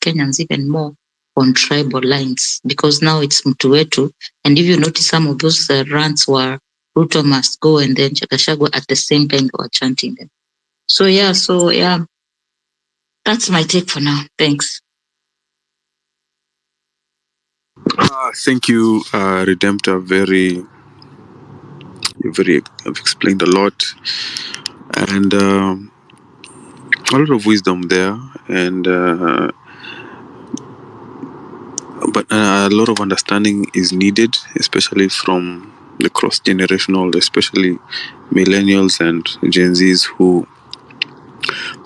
Kenyans even more on tribal lines, because now it's mtu wetu. And if you notice, some of those rants were Ruto must go and then Chakashagwa at the same time they were chanting them. So yeah, that's my take for now. Thanks. Thank you, Redemptor. You've explained a lot, and a lot of wisdom there, and but a lot of understanding is needed, especially from the cross-generational, especially millennials and Gen Zs, who,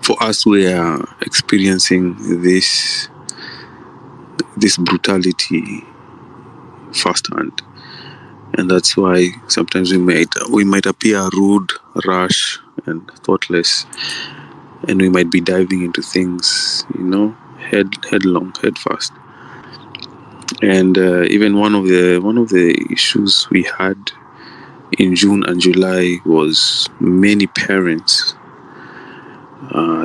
for us, we are experiencing this brutality firsthand, and that's why sometimes we might appear rude, rash, and thoughtless, and we might be diving into things, headlong, head first. And even one of the issues we had in June and July was many parents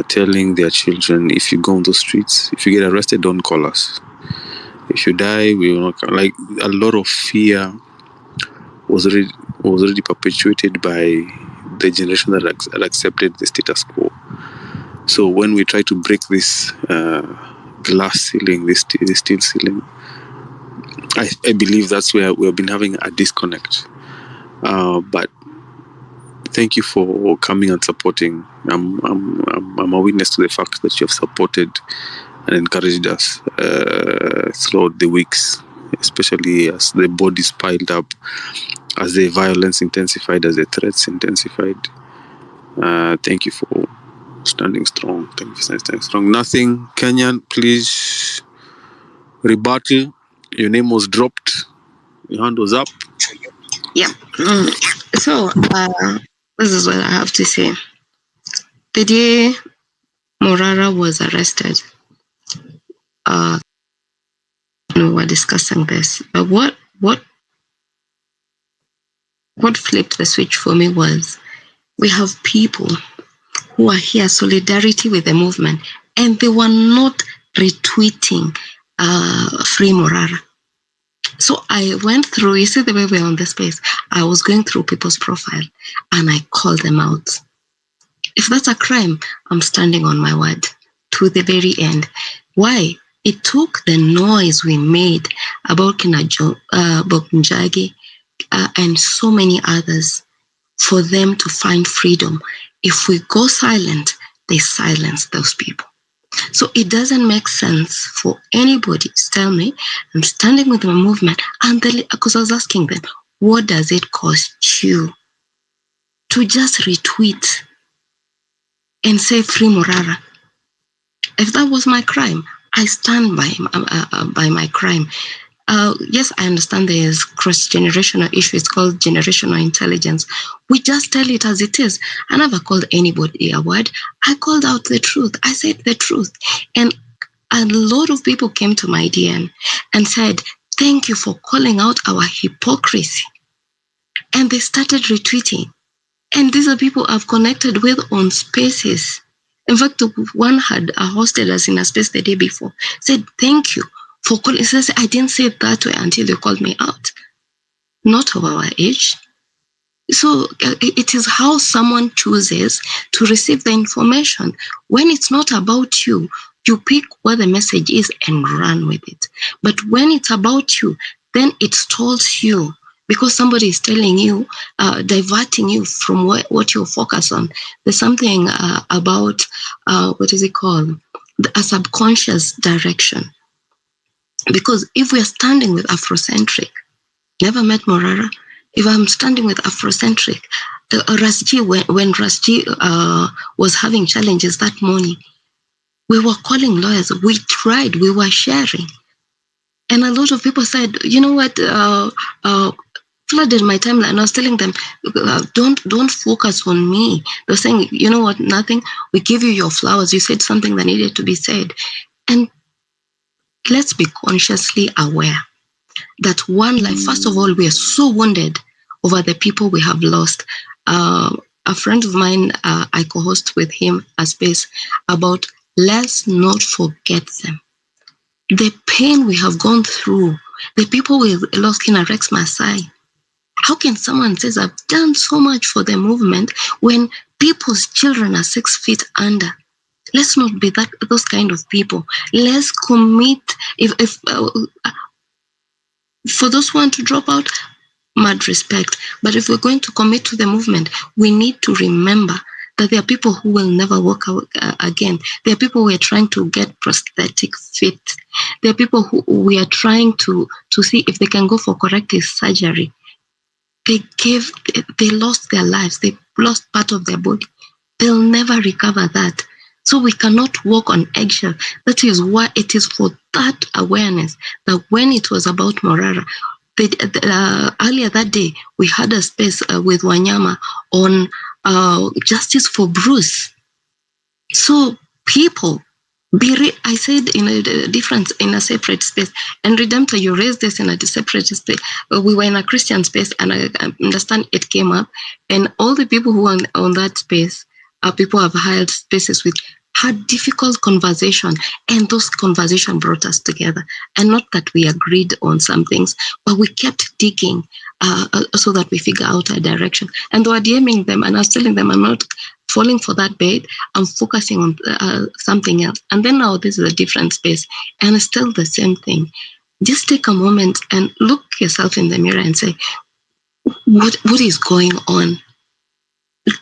telling their children, if you go on the streets, if you get arrested, don't call us. If you die, we will not come. Like, a lot of fear was already perpetuated by the generation that had accepted the status quo. So when we try to break this glass ceiling, this steel ceiling, I believe that's where we have been having a disconnect. But thank you for coming and supporting. I'm a witness to the fact that you have supported and encouraged us throughout the weeks, especially as the bodies piled up, as the violence intensified, as the threats intensified. Thank you for standing strong. Thank you for standing strong. Nothing, Kenyan, please rebuttal. Your name was dropped. Your hand was up. Yeah. So, this is what I have to say. The day Morara was arrested, we were discussing this. But what flipped the switch for me was, we have people who are here, solidarity with the movement, and they were not retweeting Free Morara. So I went through, you see the way we're on this space, I was going through people's profile and I called them out. If that's a crime, I'm standing on my word to the very end. Why? It took the noise we made about Bob Njagi and so many others for them to find freedom. If we go silent, they silence those people. So it doesn't make sense for anybody to tell me I'm standing with my movement, and because I was asking them, what does it cost you to just retweet and say Free Morara? If that was my crime, I stand by my crime. Yes, I understand there is cross-generational issue. It's called generational intelligence. We just tell it as it is. I never called anybody a word. I called out the truth. I said the truth. And a lot of people came to my DM and said, thank you for calling out our hypocrisy. And they started retweeting. And these are people I've connected with on spaces. In fact, one had hosted us in a space the day before, said, thank you for calling. It says, I didn't say it that way until you called me out. Not of our age. So it is how someone chooses to receive the information. When it's not about you, you pick what the message is and run with it. But when it's about you, then it stalls you because somebody is telling you, diverting you from what you're focused on. There's something about, what is it called? A subconscious direction. Because if we're standing with Afrocentric, never met Morara, if I'm standing with Afrocentric, Rasji, when Rasji was having challenges that morning, we were calling lawyers, we tried, we were sharing. And a lot of people said, you know what, flooded my timeline. And I was telling them, don't focus on me. They were saying, you know what, nothing, we give you your flowers. You said something that needed to be said. And let's be consciously aware that one life, first of all, we are so wounded over the people we have lost. A friend of mine, I co-host with him a space about let's not forget them. the pain we have gone through, the people we lost in Rex Masai. How can someone say, I've done so much for the movement when people's children are 6 feet under? Let's not be those kind of people. Let's commit. If for those who want to drop out, mad respect. But if we're going to commit to the movement, we need to remember that there are people who will never walk out again. There are people who are trying to get prosthetic feet. There are people who we are trying to see if they can go for corrective surgery. They lost their lives. They lost part of their body. They'll never recover that. So we cannot walk on eggshell. That is why it is for that awareness that when it was about Morara, earlier that day, we had a space with Wanyama on justice for Bruce. So people, I said in a difference, in a separate space, and Redemptor, you raised this in a separate space. We were in a Christian space, and I understand it came up, and all the people who were on that space, people have held spaces with, had difficult conversation, and those conversations brought us together. And not that we agreed on some things, but we kept digging so that we figure out a direction. And they were DMing them, and I was telling them, I'm not falling for that bait. I'm focusing on something else. And then now this is a different space, and it's still the same thing. Just take a moment and look yourself in the mirror and say, what is going on?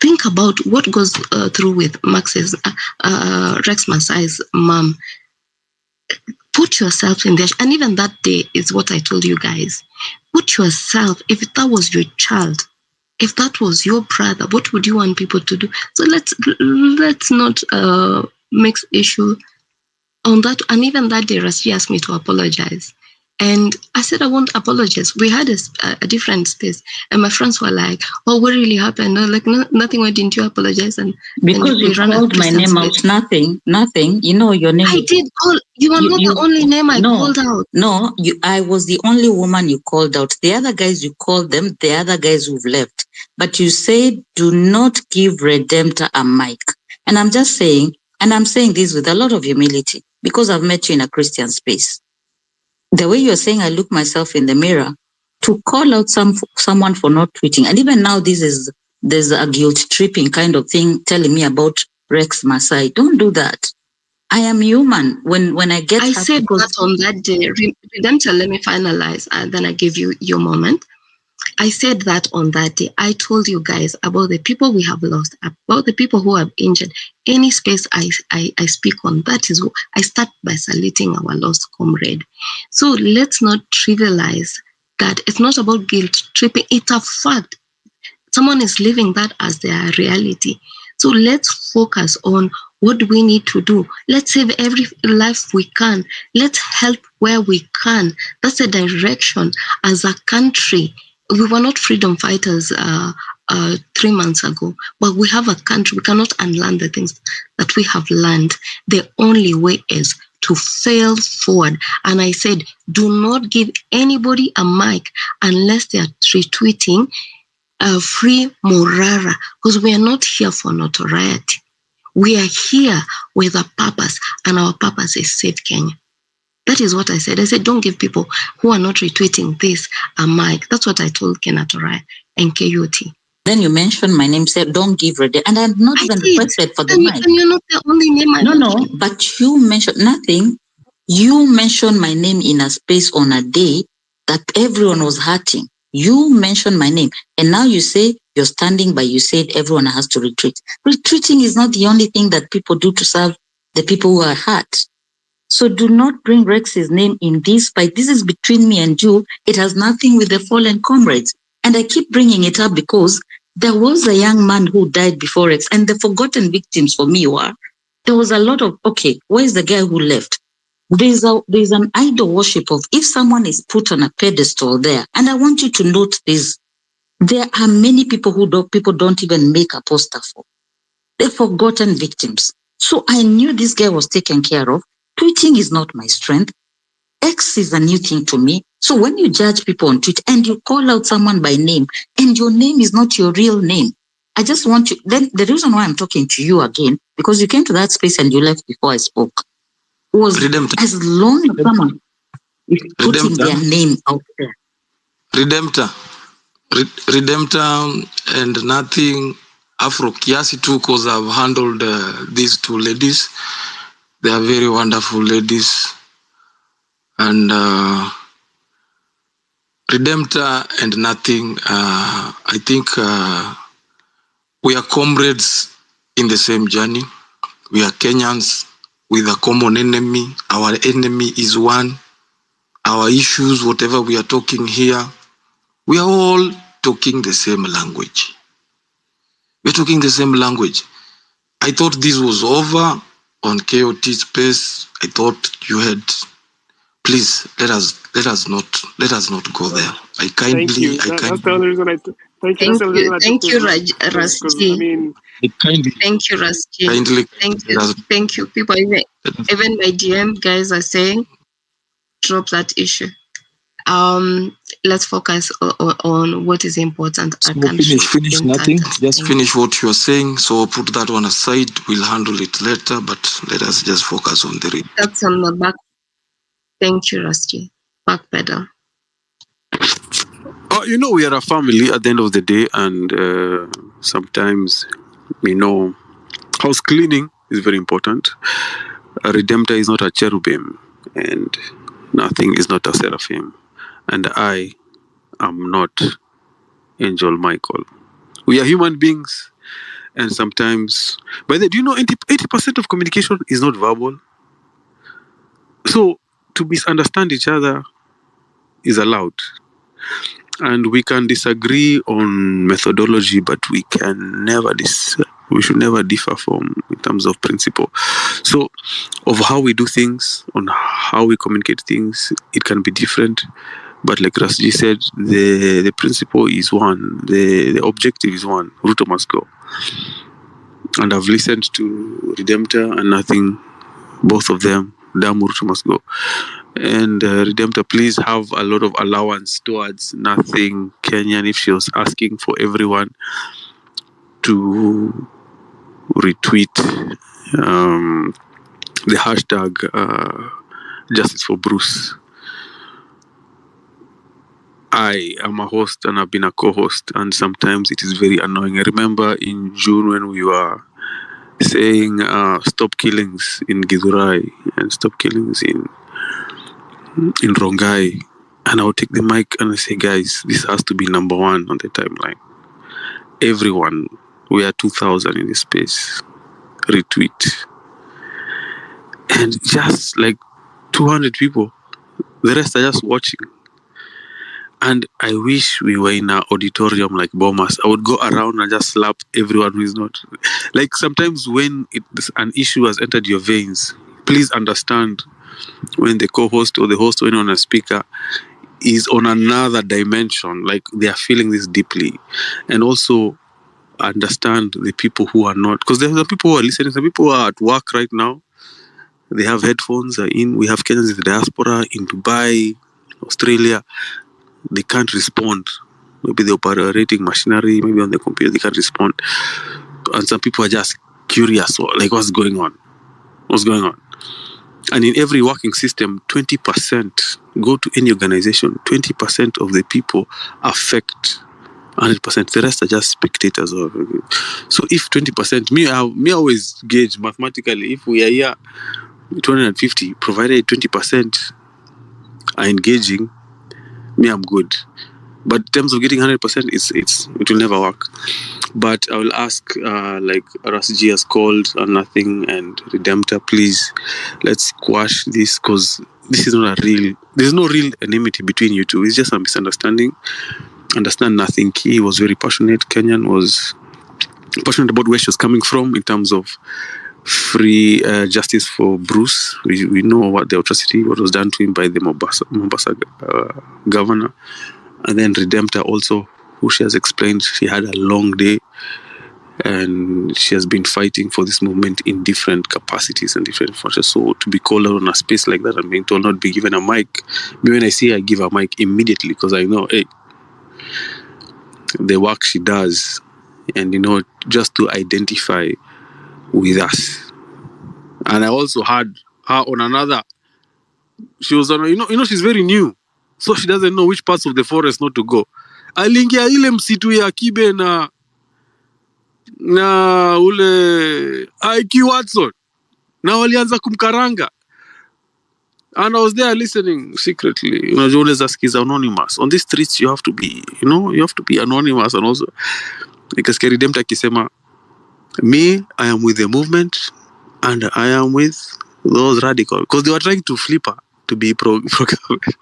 Think about what goes through with Max's, Rex Masai's mom. Put yourself in there. And even that day is what I told you guys. Put yourself, if that was your child, if that was your brother, what would you want people to do? So let's not mix issue on that. And even that day, Rashi asked me to apologize. And I said, I won't apologize. We had a different space. And my friends were like, oh, what really happened? No, like, nothing, why didn't you apologize? And because you called my name out, nothing. You know your name. I did call. You are not the only name I called out. No, I was the only woman you called out. The other guys, you called them, the other guys who've left. But you said, do not give Redemptor a mic. And I'm just saying, and I'm saying this with a lot of humility, because I've met you in a Christian space. The way you're saying, I look myself in the mirror, to call out someone for not tweeting. And even now, there's a guilt tripping kind of thing telling me about Rex Masai. Don't do that. I am human. When I get... I said that on that day. Redemptor, let me finalize, and then I give you your moment. I said that on that day. I told you guys about the people we have lost, about the people who have injured. Any space I speak on, that is, I start by saluting our lost comrade. So let's not trivialize that. It's not about guilt tripping. It's a fact. Someone is living that as their reality. So let's focus on what we need to do. Let's save every life we can. Let's help where we can. That's the direction as a country. We were not freedom fighters 3 months ago, but we have a country. We cannot unlearn the things that we have learned. The only way is to fail forward. And I said, do not give anybody a mic unless they are retweeting free Morara, because we are not here for notoriety. We are here with a purpose, and our purpose is save Kenya. That is what I said. I said, don't give people who are not retweeting this a mic. That's what I told Kenatoraya and KUT. Then you mentioned my name, said, don't give Rede. And I'm not even requested for the mic. And you're not the only name I No, but you mentioned nothing. You mentioned my name in a space on a day that everyone was hurting. You mentioned my name. And now you say you're standing by, you said everyone has to retreat. Retreating is not the only thing that people do to serve the people who are hurt. So do not bring Rex's name in this fight. This is between me and you. It has nothing with the fallen comrades. And I keep bringing it up because there was a young man who died before Rex, and the forgotten victims for me were, there was a lot of, okay, where's the guy who left? There's an idol worship of, if someone is put on a pedestal there, and I want you to note this, there are many people who people don't even make a poster for. The forgotten victims. So I knew this guy was taken care of. Tweeting is not my strength. X is a new thing to me. So when you judge people on Twitter and you call out someone by name and your name is not your real name, I just want you, then the reason why I'm talking to you again, because you came to that space and you left before I spoke. was Redemptor. as long as someone is putting Redemptor. their name out there. Redemptor. Redemptor and nothing Afro Kiasi too, because I've handled these two ladies. They are very wonderful ladies. And Redemptor and nothing, I think we are comrades in the same journey. We are Kenyans with a common enemy. Our enemy is one. Our issues, whatever we are talking here, we are all talking the same language. We're talking the same language. I thought this was over on KOT space. I thought you had. Please let us not go there. I kindly. Thank you. That's the only reason I. Thank you. That's the only reason I took Thank you, this, because I Rasji. mean, Thank you, Rasji. Kindly. Thank you. People, even my DM guys are saying, drop that issue. Let's focus on what is important. So finish nothing. Just finish what you are saying. So put that one aside. We'll handle it later. But let us just focus on the read. That's on the back. Thank you, Rusty. Back pedal. We are a family at the end of the day, and sometimes house cleaning is very important. A redemptor is not a cherubim, and nothing is not a seraphim, and I am not Angel Michael. We are human beings, and sometimes, by the way, do you know 80% of communication is not verbal? So to misunderstand each other is allowed. And we can disagree on methodology, but we should never differ from in terms of principle. So of how we do things, on how we communicate things, it can be different. But like Rasji said, the principle is one, the objective is one, Ruto must go. And I've listened to Redemptor and nothing, both of them, Damu, Ruto must go. And Redemptor, please have a lot of allowance towards nothing Kenyan if she was asking for everyone to retweet the hashtag Justice for Bruce. I am a host and I've been a co-host, and sometimes it is very annoying. I remember in June when we were saying stop killings in Githurai and stop killings in Rongai, and I would take the mic and I say, guys, this has to be number one on the timeline. Everyone, we are 2,000 in this space, retweet. And just like 200 people, the rest are just watching. And I wish we were in an auditorium like Bomas. I would go around and just slap everyone who is not. Like sometimes when an issue has entered your veins, please understand when the co-host or the host or anyone, a speaker, is on another dimension, like they are feeling this deeply. And also understand the people who are not, because there are people who are listening, some people who are at work right now, they have headphones in. We have Kenyans in the diaspora, in Dubai, Australia, they can't respond. Maybe they're operating machinery, maybe on the computer, they can't respond. And some people are just curious, like what's going on? And in every working system, 20%, go to any organization, 20% of the people affect 100%. The rest are just spectators. So if 20%, me I always gauge mathematically, if we are here 250, provided 20% are engaging, me, I'm good. But in terms of getting 100%, it will never work. But I will ask, like Rasji has called on nothing and Redemptor, please, let's squash this, because this is not there's no real enmity between you two. It's just a misunderstanding. Understand nothing. He was very passionate. Kenyan was passionate about where she was coming from in terms of free justice for Bruce. We know what the atrocity, what was done to him by the Mombasa governor. And then Redemptor also, who she has explained, she had a long day and she has been fighting for this movement in different capacities and different functions. So to be called out on a space like that and being told not be given a mic, when I see I give a mic immediately, because I know, hey, the work she does, and just to identify with us. And I also had her on another. She was on, she's very new, so she doesn't know which parts of the forest not to go. Aliingia ile msitu ya Kibe na ule IQ Watson na walianza kumkaranga, and I was there listening secretly. Unajua unaweza sikiza anonymous on these streets. You have to be, you have to be anonymous. And also nikasikia Redemptor akisema, me, I am with the movement and I am with those radical, because they were trying to flip her to be pro government.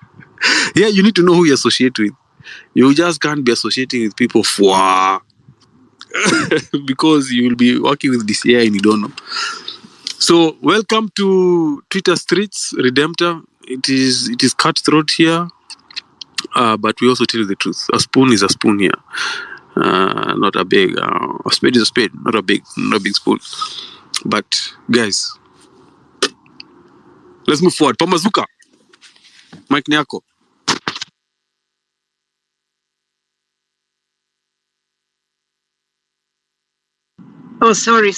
Yeah, you need to know who you associate with. You just can't be associating with people for because you will be working with DCI and you don't know. So welcome to Twitter Streets, Redemptor. It is cutthroat here, but we also tell you the truth. A spoon is a spoon here, not a big. A spade is a spade, not a big spoon. But guys, let's move forward. Pamazuka, Mike Nyako. Oh, sorry.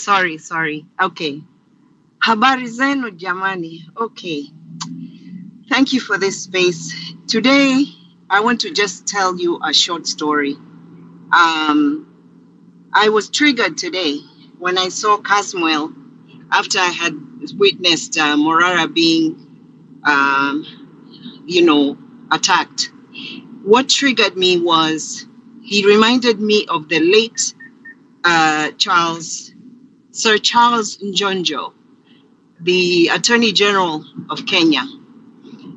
Okay. Habari zenu jamani. Okay. Thank you for this space. Today, I want to just tell you a short story. I was triggered today when I saw Casmuel after I had witnessed Morara being, attacked. What triggered me was he reminded me of the late Sir Charles Njonjo, the Attorney General of Kenya.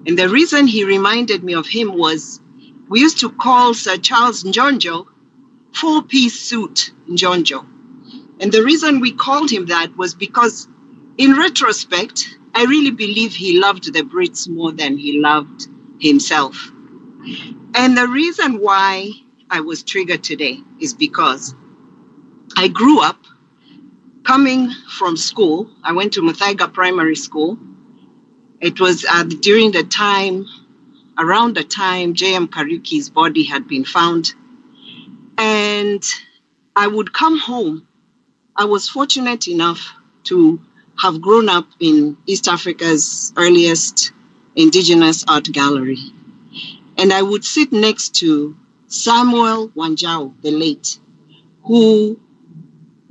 And the reason he reminded me of him was we used to call Sir Charles Njonjo four-piece suit Njonjo. And the reason we called him that was because in retrospect, I really believe he loved the Brits more than he loved himself. And the reason why I was triggered today is because I grew up coming from school. I went to Muthaiga Primary School. It was around the time J.M. Kariuki's body had been found. And I would come home. I was fortunate enough to have grown up in East Africa's earliest indigenous art gallery. And I would sit next to Samuel Wanjau, the late, who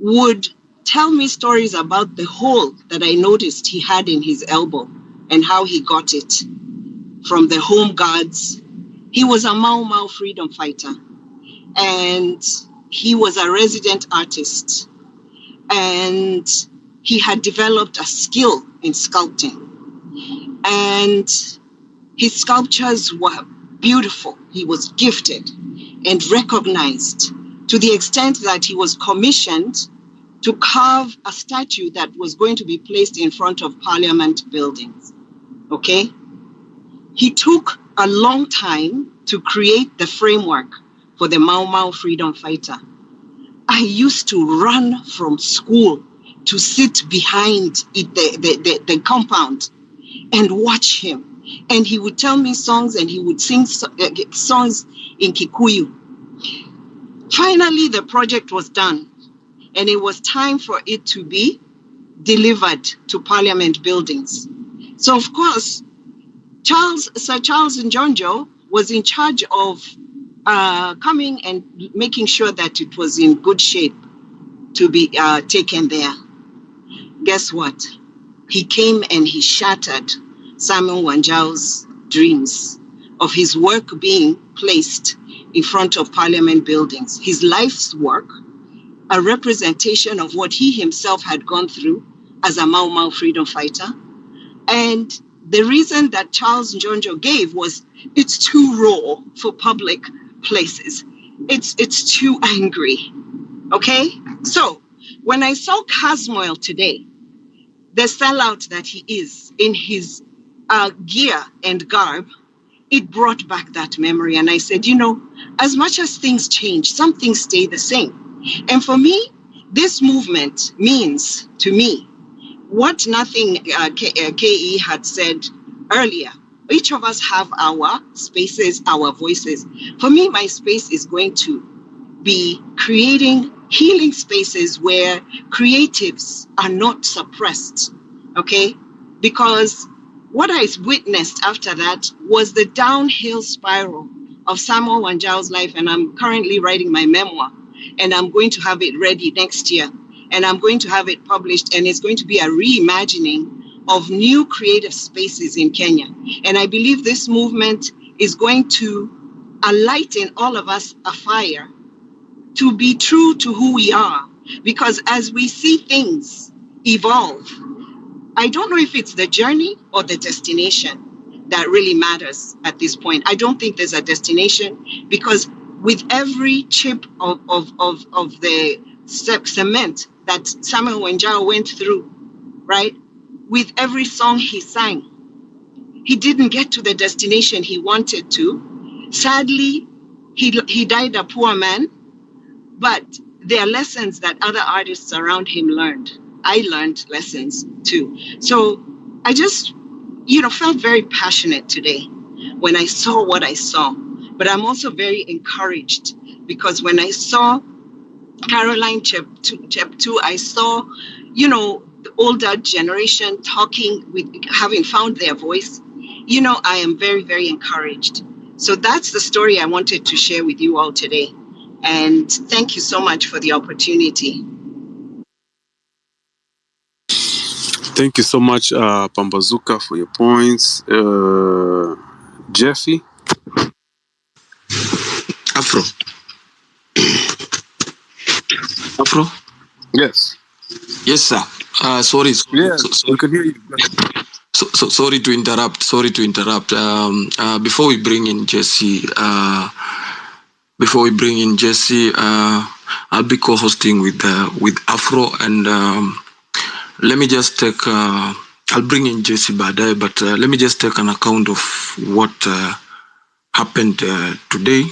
would tell me stories about the hole that I noticed he had in his elbow and how he got it from the home guards. He was a Mau Mau freedom fighter, and he was a resident artist, and he had developed a skill in sculpting, and his sculptures were beautiful. He was gifted and recognized to the extent that he was commissioned to carve a statue that was going to be placed in front of Parliament buildings. Okay? He took a long time to create the framework for the Mau Mau freedom fighter. I used to run from school to sit behind the compound and watch him. And he would tell me songs, and he would sing songs in Kikuyu. Finally, the project was done, and it was time for it to be delivered to Parliament buildings. So, of course, Sir Charles Njonjo was in charge of coming and making sure that it was in good shape to be taken there. Guess what? He came and he shattered Samuel Wanjau's dreams of his work being placed in front of Parliament buildings. His life's work, a representation of what he himself had gone through as a Mau Mau freedom fighter. And the reason that Charles Njonjo gave was it's too raw for public places. It's too angry. Okay? So when I saw Casmuel today, the sellout that he is in his gear and garb, it brought back that memory. And I said, as much as things change, some things stay the same. And for me, this movement means to me what nothing KE had said earlier. Each of us have our spaces, our voices. For me, my space is going to be creating healing spaces where creatives are not suppressed, okay? because what I witnessed after that was the downhill spiral of Samuel Wanjao's life. And I'm currently writing my memoir, and I'm going to have it ready next year, and I'm going to have it published, and it's going to be a reimagining of new creative spaces in Kenya. And I believe this movement is going to alight in all of us a fire to be true to who we are. Because as we see things evolve, I don't know if it's the journey or the destination that really matters at this point. I don't think there's a destination, because with every chip of the cement that Samuel Wanjao went through, right? With every song he sang, he didn't get to the destination he wanted to. Sadly, he died a poor man, but there are lessons that other artists around him learned. I learned lessons too. So I just, felt very passionate today when I saw what I saw. But I'm also very encouraged, because when I saw Caroline Chep 2, I saw, the older generation talking, with having found their voice. I am very, very encouraged. So that's the story I wanted to share with you all today. And thank you so much for the opportunity. Thank you so much, Pambazuka, for your points. Jeffy? Afro. Yes. Yes, sir. Sorry. Yes, we can hear you. Sorry to interrupt. Before we bring in Jesse, I'll be co-hosting with Afro, and let me just take. I'll bring in Jesse Badai, but let me just take an account of what happened today,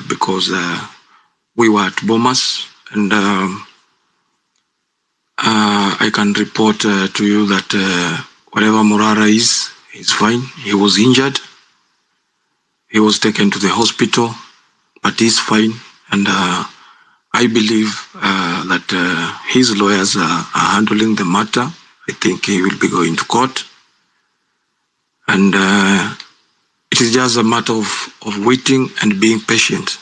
because we were at Bomas, and I can report to you that whatever Morara is, he's fine. He was injured. He was taken to the hospital, but he's fine. And I believe that his lawyers are handling the matter. I think he will be going to court. And it is just a matter of waiting and being patient.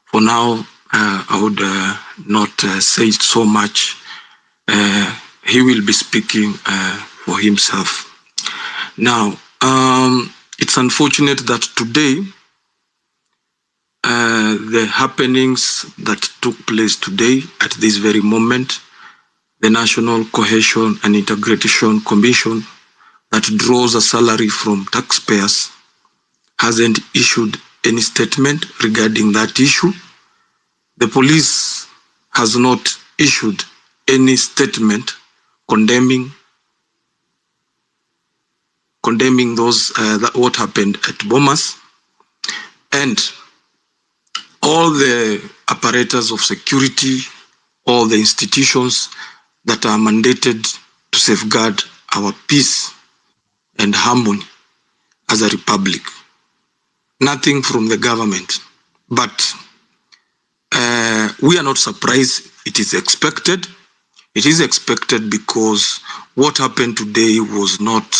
For now, I would not say so much. He will be speaking for himself. Now, it's unfortunate that today, the happenings that took place today, at this very moment, the National Cohesion and Integration Commission that draws a salary from taxpayers hasn't issued any statement regarding that issue. The police has not issued any statement condemning those what happened at Bomas, and all the apparatus of security, all the institutions that are mandated to safeguard our peace and harmony as a republic. Nothing from the government, but we are not surprised. It is expected. It is expected because what happened today was not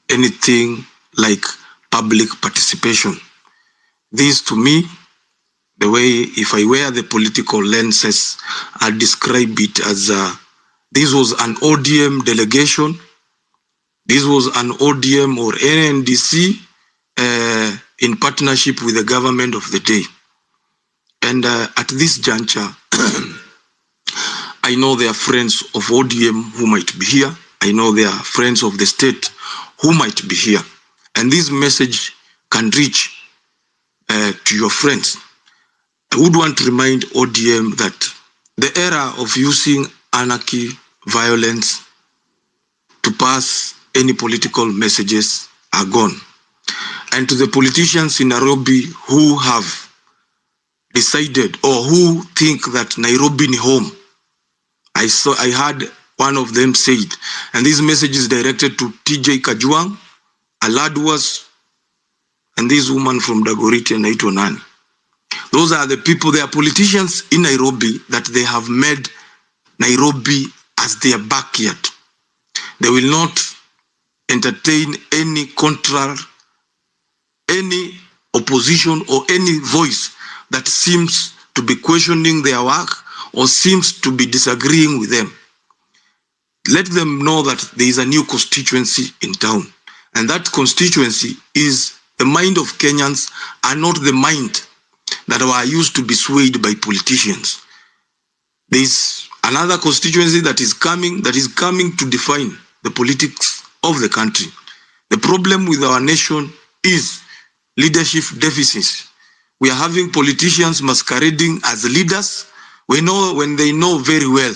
anything like public participation. This, to me, the way, if I wear the political lenses, I describe it as this was an ODM delegation. This was an ODM or NNDC in partnership with the government of the day. And at this juncture, I know there are friends of ODM who might be here. I know there are friends of the state who might be here. And this message can reach to your friends. I would want to remind ODM that the era of using anarchy, violence to pass any political messages are gone. And to the politicians in Nairobi who have decided or who think that Nairobi is home, I heard one of them say it, and this message is directed to TJ Kajwang, Aladwas, and this woman from Dagoretti and Naitonani. Those are the people, they are politicians in Nairobi that they have made Nairobi as their backyard. They will not entertain any any opposition or any voice that seems to be questioning their work or seems to be disagreeing with them. Let them know that there is a new constituency in town, and that constituency is the mind of Kenyans and not the mind that were used to be swayed by politicians. There is another constituency that is coming to define the politics of the country. The problem with our nation is leadership deficits. We are having politicians masquerading as leaders. We know when they know very well.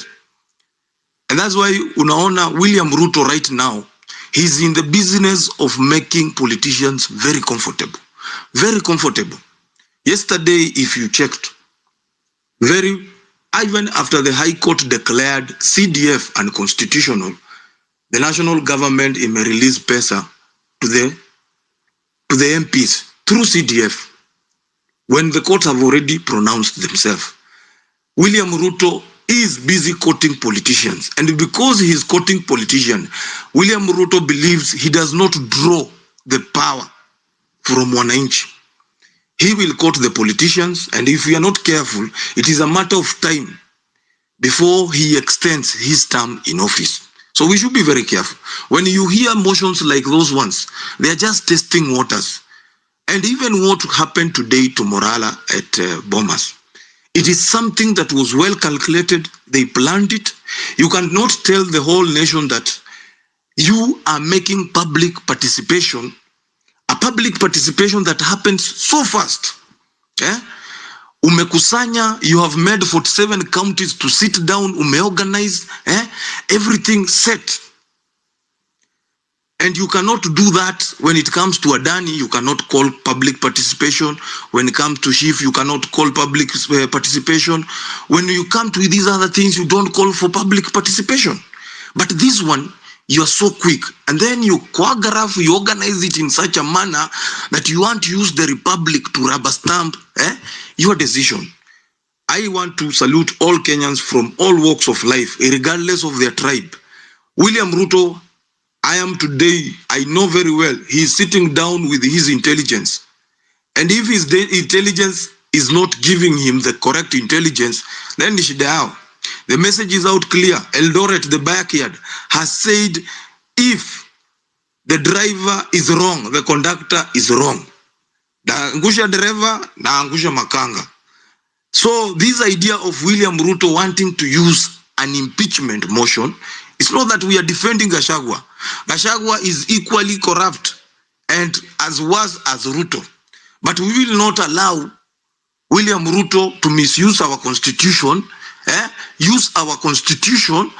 And that's why unaona William Ruto right now, he's in the business of making politicians very comfortable. Very comfortable. Yesterday, if you checked, even after the High Court declared CDF unconstitutional, the national government may release pesa to the MPs through CDF when the courts have already pronounced themselves. William Ruto is busy courting politicians, and because he is courting politicians, William Ruto believes he does not draw the power from wananchi. He will court the politicians, and if we are not careful, it is a matter of time before he extends his term in office. So we should be very careful. When you hear motions like those ones, they are just testing waters. And even what happened today to Morala at Bomas, it is something that was well calculated. They planned it. You cannot tell the whole nation that you are making public participation, a public participation that happens so fast. Umekusanya, you have made 47 counties to sit down, umeorganize, everything set. And you cannot do that when it comes to Adani. You cannot call public participation. When it comes to Chief, you cannot call public participation. When you come to these other things, you don't call for public participation. But this one, you are so quick. And then you choreograph, you organize it in such a manner that you want to use the republic to rubber stamp your decision. I want to salute all Kenyans from all walks of life, regardless of their tribe. William Ruto, I know very well, he is sitting down with his intelligence. And if his intelligence is not giving him the correct intelligence, then he should out. The message is out clear. Eldoret, the backyard, has said if the driver is wrong, the conductor is wrong. Naangusha Dereva, naangusha Makanga. So this idea of William Ruto wanting to use an impeachment motion, it's not that we are defending Gachagua. Gachagua is equally corrupt and as worse as Ruto. But we will not allow William Ruto to misuse our constitution, use our constitution,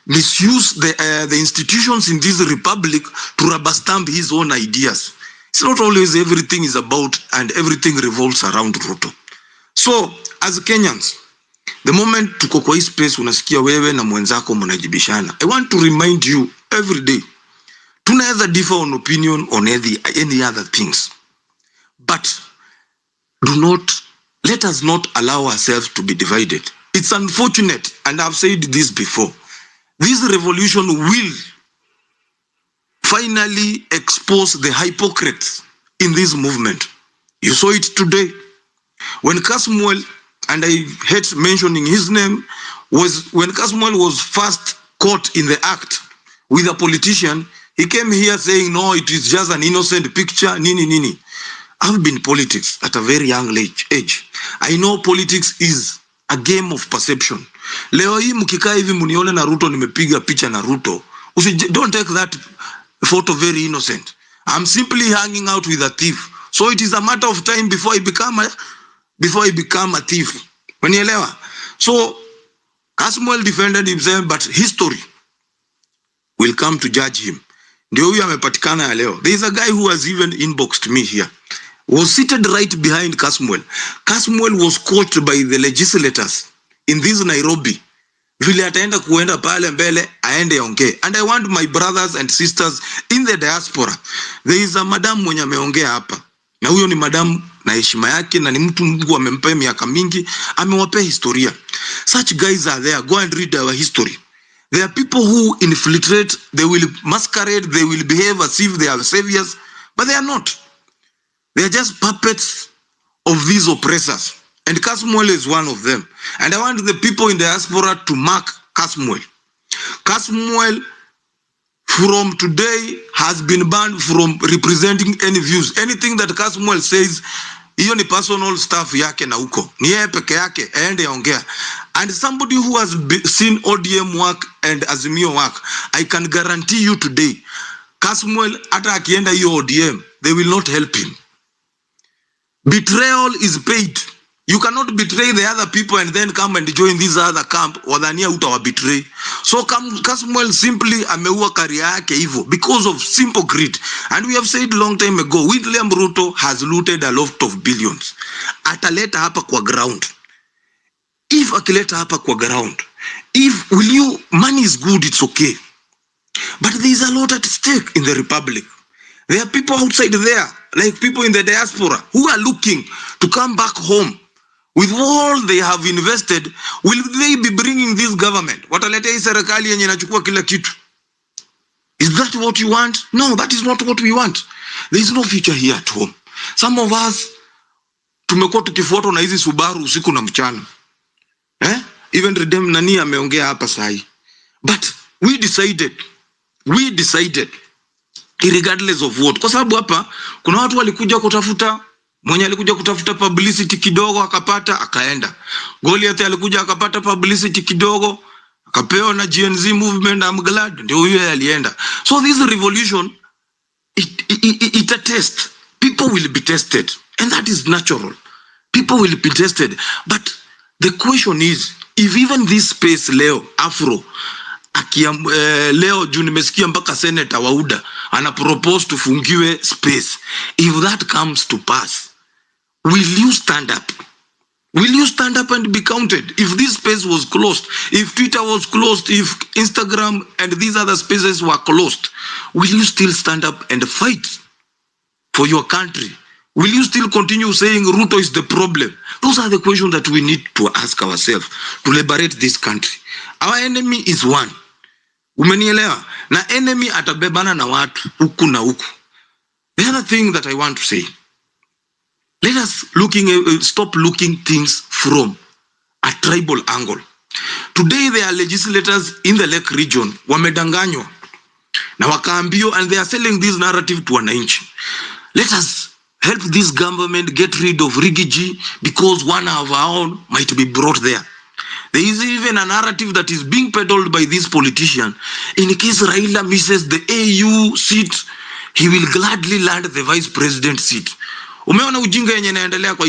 misuse the institutions in this republic to rubber stamp his own ideas. It's not always everything is about and everything revolves around Ruto. So, as Kenyans, the moment tuko kwa hii space unasikia wewe na mwenzako mnajibishana, I want to remind you every day, tunaweza differ on opinion on any other things. But let us not allow ourselves to be divided. It's unfortunate, and I've said this before, this revolution will finally expose the hypocrites in this movement. You saw it today. When Kasmuel, and I hate mentioning his name, when Kasmuel was first caught in the act with a politician, he came here saying, no, it is just an innocent picture, nini. I've been in politics at a very young age. I know politics is a game of perception. Leo hii mkikaa hivi munione na Ruto nimepiga picha na Ruto, don't take that photo very innocent. I'm simply hanging out with a thief. So it is a matter of time before I become a thief. Wanielewa? So Kasmuel defended himself, but history will come to judge him. Ndio huyu amepatikana ya leo. There is a guy who has even inboxed me here. Was seated right behind Kasmuel. Kasmuel was coached by the legislators in this Nairobi. Vile ataenda kuenda pale mbele, aende ongee. And I want my brothers and sisters in the diaspora. There is a madam mwenye ameongea hapa. Na huyo ni madam na heshima yake na ni mtu Mungu amempa miaka mingi, amewapea historia. Such guys are there. Go and read our history. There are people who infiltrate, they will masquerade, they will behave as if they are saviors, but they are not. They are just puppets of these oppressors. And Kasmuel is one of them. And I want the people in the diaspora to mark Kasmuel. Kasmuel, from today, has been banned from representing any views. Anything that Kasmuel says, hiyo ni personal stuff yake na uko. Ni yeye peke yake, aende ongea. And somebody who has seen ODM work and Azimio work, I can guarantee you today, Kasmuel, hata akienda hiyo ODM, they will not help him. Betrayal is paid. You cannot betray the other people and then come and join this other camp. Wadhania utawa betray. So Kasmuel simply ameua career yake hivyo because of simple greed. And we have said long time ago, William Ruto has looted a lot of billions. Ataleta hapa kwa ground. If akileta hapa kwa ground, if money is good, it's okay. But there is a lot at stake in the republic. There are people outside there, like people in the diaspora, who are looking to come back home. With all they have invested, will they be bringing this government? Wataleta hii serikali yenye inachukua kila kitu. Is that what you want? No, that is not what we want. There is no future here at home. Some of us, tumekuwa tukifuatwa na hizi Subaru usiku na mchana. Even Redem Nani ameongea hapa sahi. But we decided, regardless of what. Kwa sababu hapa, kuna watu walikuja kutafuta, mwenye alikuja kutafuta publicity kidogo, akapata, akaenda. Goliath alikuja akapata publicity kidogo, akapewa na Genz movement, I'm glad, ndio huyo alienda. So this revolution, it's a test. People will be tested. And that is natural. People will be tested. But the question is, if even this space leo, Afro, leo juu nimesikia mpaka Senator Wauda ana propose tufungiwe space. If that comes to pass, will you stand up? Will you stand up and be counted? If this space was closed, if Twitter was closed, if Instagram and these other spaces were closed, will you still stand up and fight for your country? Will you still continue saying Ruto is the problem? Those are the questions that we need to ask ourselves to liberate this country. Our enemy is one. Umenielewa? Na enemy atabebana na watu huku na huku. The other thing that I want to say, let us stop looking things from a tribal angle. Today there are legislators in the Lake region wamedanganywa na wakaambio, and they are selling this narrative to wananchi. Let us help this government get rid of Rigiji because one of our own might be brought there. There is even a narrative that is being peddled by this politician. In case Raila misses the AU seat, he will gladly land the vice president seat. Umeona ujinga yenye inaendelea kwa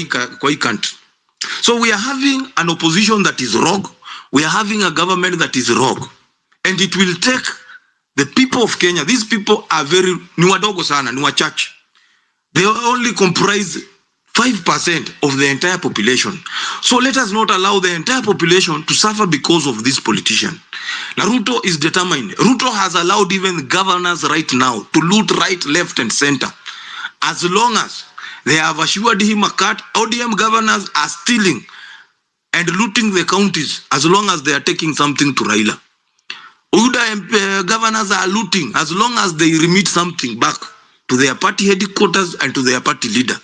hii country. So we are having an opposition that is rogue. We are having a government that is rogue. And it will take the people of Kenya. These people are ni wadogo sana, ni wachache. They only comprise 5% of the entire population. So let us not allow the entire population to suffer because of this politician. Ruto is determined. Ruto has allowed even governors right now to loot right, left, and center. As long as they have assured him a cut, ODM governors are stealing and looting the counties as long as they are taking something to Raila. UDA governors are looting as long as they remit something back to their party headquarters and to their party leader.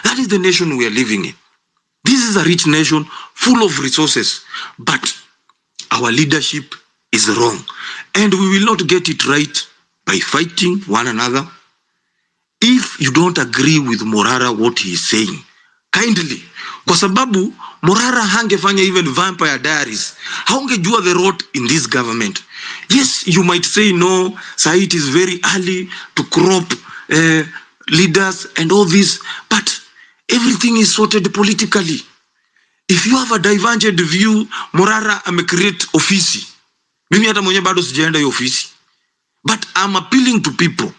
That is the nation we are living in. This is a rich nation full of resources, but our leadership is wrong. And we will not get it right by fighting one another. If you don't agree with Morara what he is saying, kindly, kwa sababu Morara hangefanya even Vampire Diaries, haungejua the rot in this government. Yes, you might say no, so it is very early to crop leaders and all this, but everything is sorted politically. If you have a divergent view, Morara amecreate ofisi. Mimi hata mwenye bado sijaenda hiyo ofisi. But I'm appealing to people.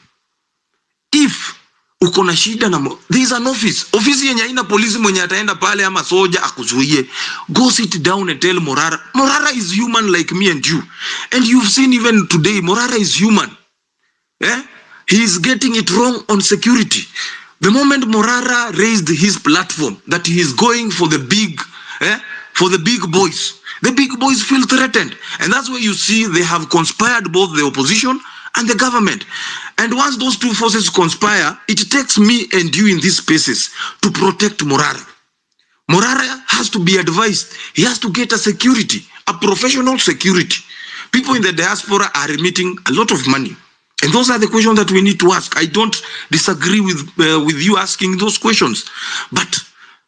If uko na shida na there is an office yenye haina polisi mwenye ataenda pale ama soja akuzuie, go sit down and tell Morara is human like me and you. And you've seen even today, Morara is human. He is getting it wrong on security. The moment Morara raised his platform that he is going for the big boys, The big boys feel threatened. And that's where you see they have conspired both the opposition and the government. And once those two forces conspire, it takes me and you in these spaces to protect Morara. Morara has to be advised. He has to get a security, a professional security. People in the diaspora are remitting a lot of money. And those are the questions that we need to ask. I don't disagree with you asking those questions. But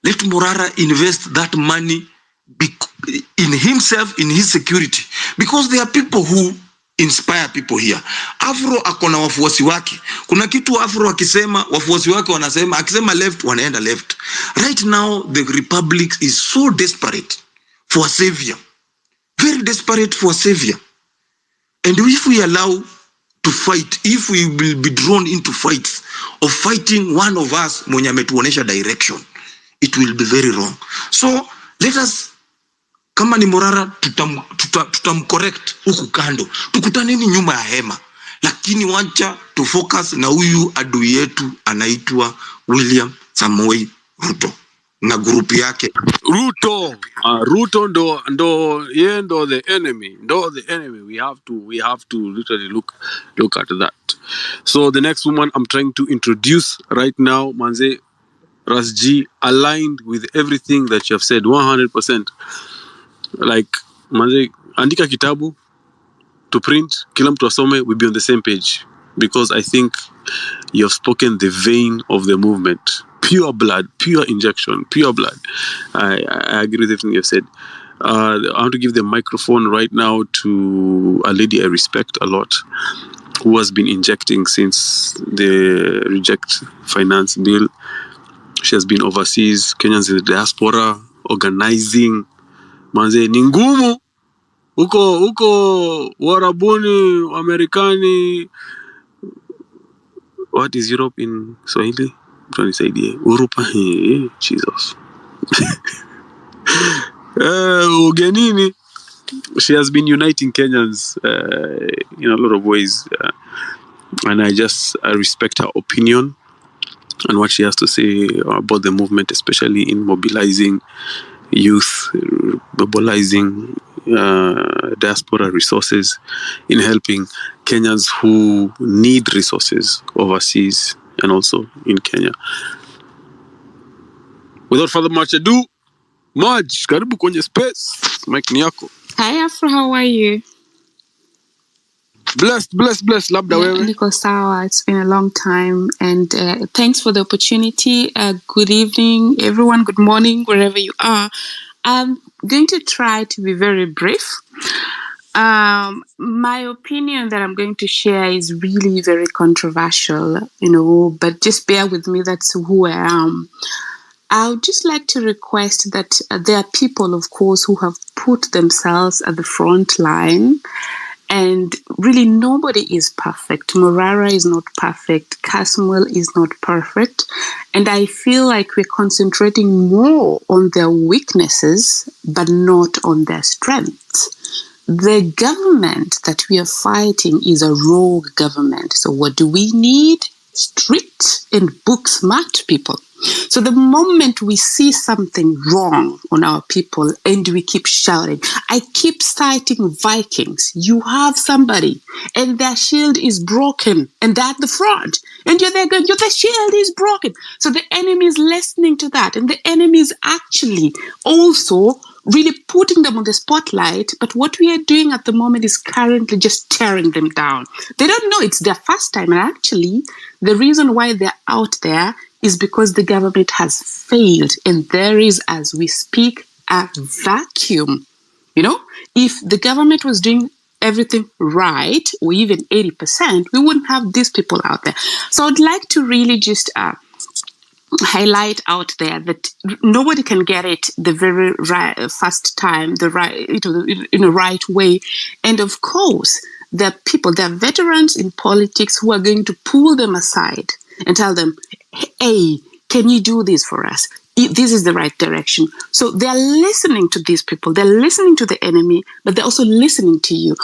let Morara invest that money in himself, in his security. Because there are people who inspire people here. Afro akona wafuasi wake. Kuna kitu Afro akisema, wafuasi wake wanasema, akisema left, wanaenda left. Right now, the republic is so desperate for a savior. Very desperate for a savior. And if we allow to fight, if we will be drawn into fights of fighting one of us mwenye ametuonesha direction, it will be very wrong. So let us, kama ni Morara, tutam correct huku kando. Tukutaneni nyuma ya hema. Lakini wacha to focus na huyu adui yetu anaitwa William Samoei Ruto na grupu yake. Ruto ndo the enemy. We have to literally look at that. So the next woman I'm trying to introduce right now, Manze Rasji, aligned with everything that you have said 100%. Like Manze, andika kitabu to print, kila mtu asome, we'll be on the same page, because I think you have spoken the vein of the movement. Pure blood, pure injection, pure blood. I agree with everything you've said. I want to give the microphone right now to a lady I respect a lot, who has been injecting since the Reject Finance Bill. She has been overseas, Kenyans in the diaspora, organizing. Manze, ni ngumu. Uko Warabuni, Amerikani. What is Europe in Swahili? Europa. Jesus. Ugenini. She has been uniting Kenyans in a lot of ways. And I respect her opinion and what she has to say about the movement, especially in mobilizing youth, mobilizing diaspora resources, in helping Kenyans who need resources overseas and also in Kenya. Without further much ado, Maj, karibu kwenye space. Mike ni yako. Hi Afro, how are you? Blessed. Labda wewe. Niko sawa. It's been a long time, and thanks for the opportunity. Good evening, everyone. Good morning, wherever you are. I'm going to try to be very brief. My opinion that I'm going to share is really very controversial, but just bear with me. That's who I am. I would just like to request that there are people, of course, who have put themselves at the front line. And really, nobody is perfect. Morara is not perfect. Casmuel is not perfect. And I feel like we're concentrating more on their weaknesses, but not on their strengths. The government that we are fighting is a rogue government. So what do we need? Strict and book smart people. So the moment we see something wrong on our people and we keep shouting, I keep citing Vikings. You have somebody and their shield is broken and they're at the front and you're there going, the shield is broken. So the enemy is listening to that, and the enemy is actually also really putting them on the spotlight. But what we are doing at the moment is currently just tearing them down. They don't know it's their first time. And actually, the reason why they're out there is because the government has failed. And there is, as we speak, a vacuum. If the government was doing everything right, or even 80%, we wouldn't have these people out there. So I'd like to really just highlight out there that nobody can get it the very first time, the right, in a right way. And of course, there are veterans in politics who are going to pull them aside and tell them, hey, can you do this for us? This is the right direction. So they're listening to these people. They're listening to the enemy, but they're also listening to you,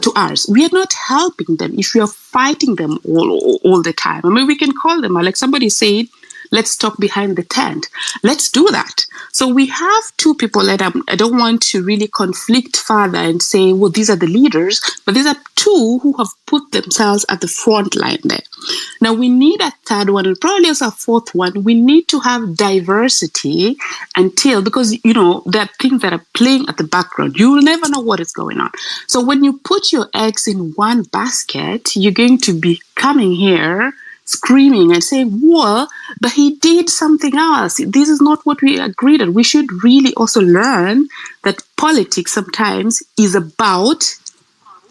to us. We are not helping them if we are fighting them all the time. I mean, we can call them, like somebody said, let's talk behind the tent. Let's do that. So So we have two people that I don't want to really conflict further and say, well, these are the leaders, but these are two who have put themselves at the front line there. Now we need a third one, and probably also a fourth one. We need to have diversity because, you know, there are things that are playing at the background. You will never know what is going on. So when you put your eggs in one basket, you're going to be coming here screaming and saying, well, but he did something else. This is not what we agreed on. We should really also learn that politics sometimes is about,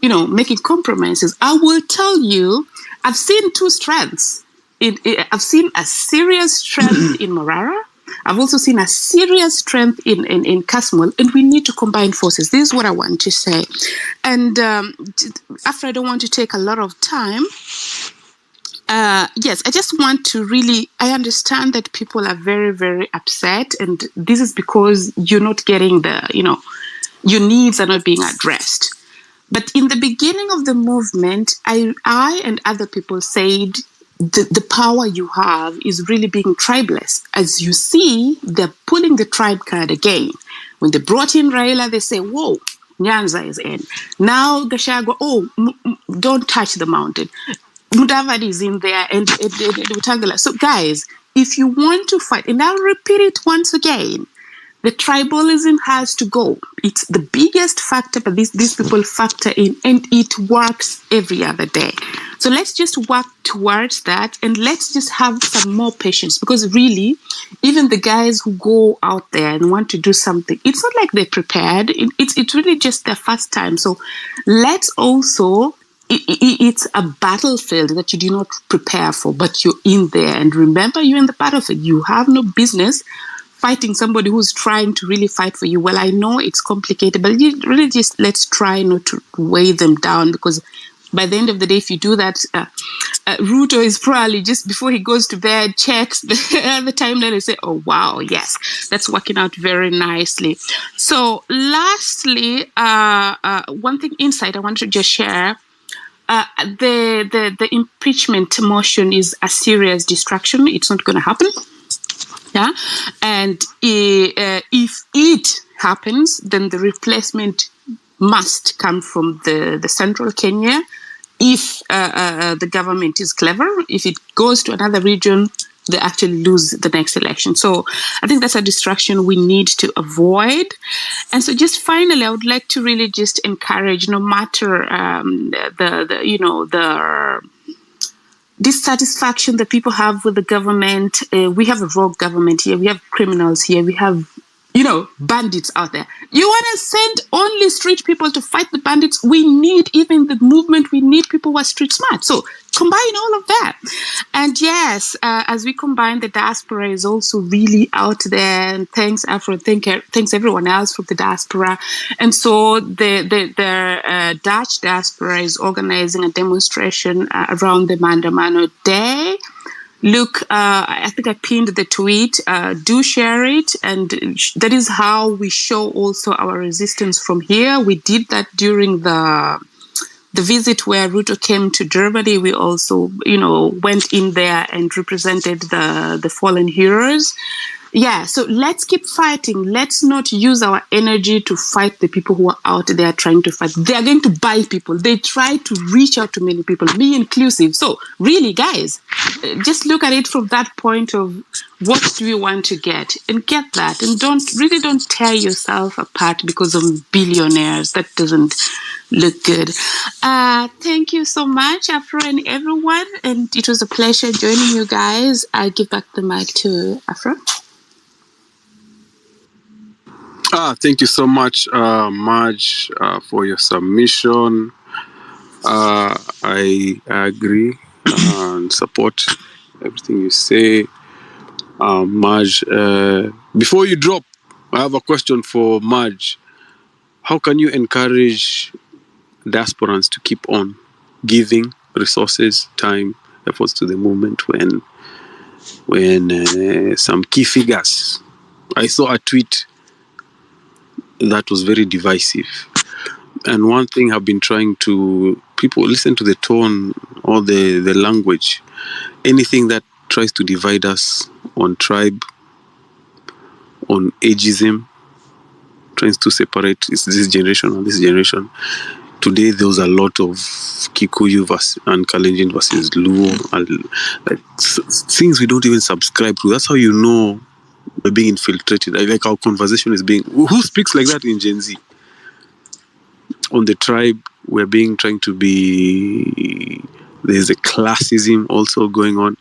you know, making compromises. I will tell you, I've seen two strengths. I've seen a serious strength in Morara. I've also seen a serious strength in Kasmuel, and we need to combine forces. This is what I want to say. And after, I don't want to take a lot of time, yes, I just want to really, I understand that people are very, very upset, and this is because you're not getting your needs are not being addressed. But in the beginning of the movement, I and other people said the power you have is really being tribeless. As you see, they're pulling the tribe card again. When they brought in Raila, they say, whoa, Nyanza is in. Now Gachagua, don't touch the mountain. Mudavadi is in there, and Mutangala. So guys, if you want to fight, and I'll repeat it once again, the tribalism has to go. It's the biggest factor, but these people factor in, and it works every other day. So let's just work towards that, and let's just have some more patience, because really, even the guys who go out there and want to do something, it's not like they're prepared. It's really just their first time. So let's also, it's a battlefield that you do not prepare for, but you're in there. And remember, you're in the battlefield. You have no business fighting somebody who's trying to really fight for you. Well, I know it's complicated, but you really just, let's try not to weigh them down, because by the end of the day, if you do that, Ruto is probably just before he goes to bed, checks the timeline and say, oh, wow, yes, that's working out very nicely. So lastly, one thing insight I want to just share. The impeachment motion is a serious distraction. It's not going to happen. Yeah, and if it happens, then the replacement must come from the central Kenya. If the government is clever, if it goes to another region, they actually lose the next election. So I think that's a distraction we need to avoid. And so just finally, I would like to really just encourage, no matter the dissatisfaction that people have with the government. We have a rogue government here. We have criminals here. We have, bandits out there. You want to send only street people to fight the bandits? We need, even the movement, we need people who are street smart. So combine all of that. And yes, as we combine, the diaspora is also really out there. And thanks, Afro. Thanks everyone else from the diaspora. And so the Dutch diaspora is organizing a demonstration around the Maandamano Day. Look, I think I pinned the tweet. Do share it. And that is how we show also our resistance from here. We did that during the visit where Ruto came to Germany. We also, went in there and represented the fallen heroes. Yeah, so let's keep fighting. Let's not use our energy to fight the people who are out there trying to fight. They are going to buy people. They try to reach out to many people, me inclusive. So really, guys, just look at it from that point of what do you want to get, and get that. And don't tear yourself apart because of billionaires. That doesn't look good. Thank you so much, Afro and everyone. And it was a pleasure joining you guys. I give back the mic to Afro. Thank you so much, Marge, for your submission. I agree and support everything you say. Marge, before you drop, I have a question for Marge. How can you encourage diasporans to keep on giving resources, time, efforts to the movement when some key figures? I saw a tweet that was very divisive. And one thing I've been trying to, people listen to the tone or the language. Anything that tries to divide us on tribe, on ageism, trying to separate is this generation and this generation. Today there was a lot of Kikuyu and Kalenjin versus Luo, and like things we don't even subscribe to. That's how you know we're being infiltrated. Like our conversation is being. Who speaks like that in Gen Z? On the tribe, we're being trying to be. There's a classism also going on.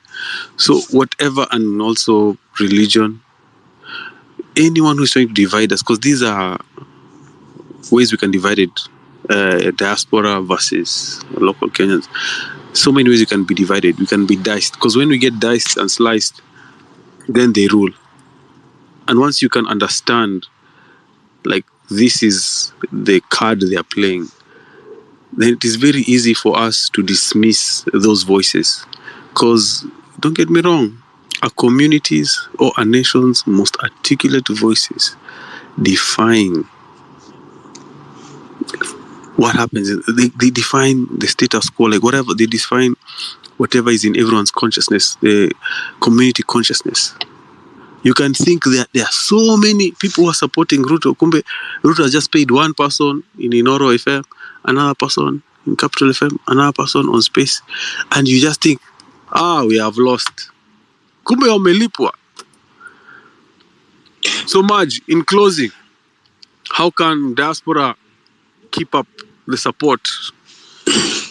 So whatever, and also religion. Anyone who's trying to divide us, because these are ways we can divide it. Diaspora versus local Kenyans. So many ways you can be divided. We can be diced. Because when we get diced and sliced, then they rule. And once you can understand, like, this is the card they are playing, then it is very easy for us to dismiss those voices. Because, don't get me wrong, our communities or our nation's most articulate voices define what happens. They define the status quo, like whatever, they define whatever is in everyone's consciousness, the community consciousness. You can think that there are so many people who are supporting Ruto. Kumbe, Ruto has just paid one person in Inoro FM, another person in Capital FM, another person on Space, and you just think, we have lost. Kumbe wamelipwa. So much. In closing, how can diaspora keep up the support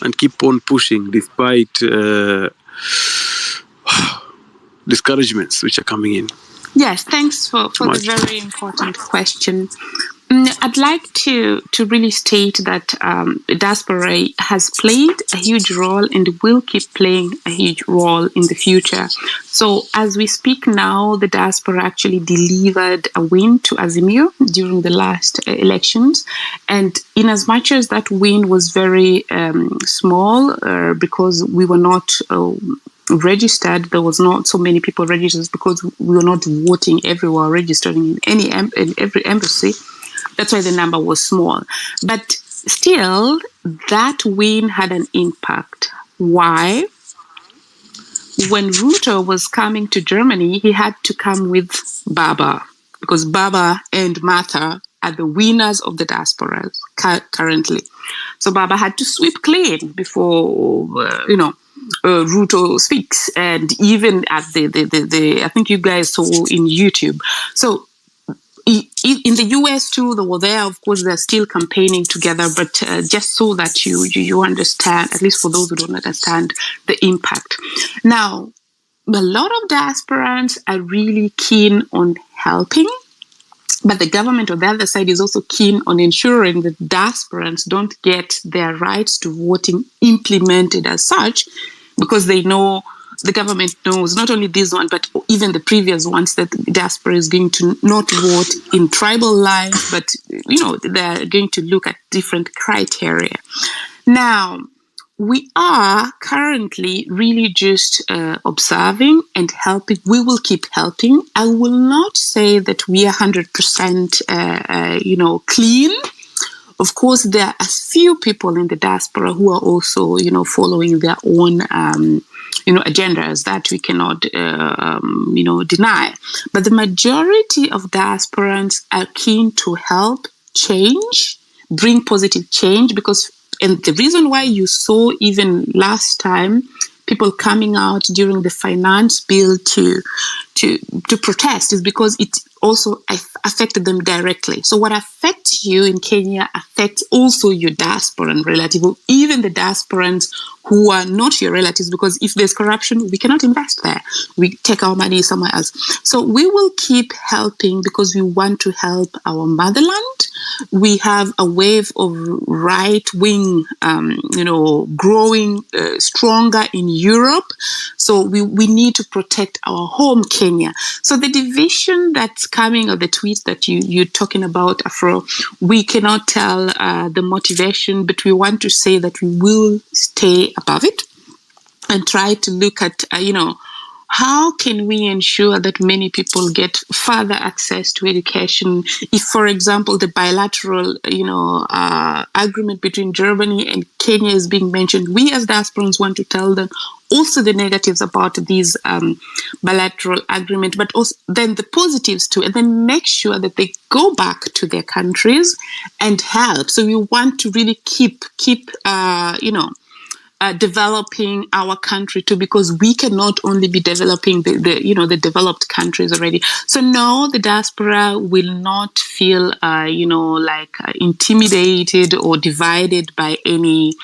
and keep on pushing despite discouragements which are coming in? Yes, thanks for the very important question. I'd like to really state that diaspora has played a huge role and will keep playing a huge role in the future. So as we speak now, the diaspora actually delivered a win to Azimio during the last elections. And in as much as that win was very small, because we were not registered, there was not so many people registered because we were not voting everywhere, registering in every embassy. That's why the number was small. But still, that win had an impact. Why? When Ruto was coming to Germany, he had to come with Baba, because Baba and Martha are the winners of the diaspora currently. So Baba had to sweep clean before, Ruto speaks. And even at the I think you guys saw in YouTube. So in the US too, they were there. Of course, they're still campaigning together, but just so that you understand, at least for those who don't understand the impact. Now, a lot of diasporans are really keen on helping, but the government on the other side is also keen on ensuring that diasporans don't get their rights to voting implemented as such, because they know, the government knows, not only this one, but even the previous ones, that diaspora is going to not vote in tribal lines, but, they're going to look at different criteria. Now, we are currently really just observing and helping. We will keep helping. I will not say that we are 100%, clean. Of course, there are a few people in the diaspora who are also, following their own, agendas that we cannot, deny. But the majority of diasporans are keen to help change, bring positive change, and the reason why you saw even last time people coming out during the finance bill to protest is because it also affected them directly. So what affects you in Kenya affects also your diasporan relative, or even the diasporans who are not your relatives, because if there's corruption, we cannot invest there. We take our money somewhere else. So we will keep helping because we want to help our motherland. We have a wave of right-wing, growing stronger in Europe. So we need to protect our home, Kenya. So the division that's coming, or the tweets that you're talking about, Afro, we cannot tell the motivation, but we want to say that we will stay above it and try to look at, how can we ensure that many people get further access to education? If, for example, the bilateral, agreement between Germany and Kenya is being mentioned, we as diasporans want to tell them also the negatives about these bilateral agreement, but also then the positives too, and then make sure that they go back to their countries and help. So we want to really keep developing our country too, because we cannot only be developing the developed countries already. So no, the diaspora will not feel intimidated or divided by any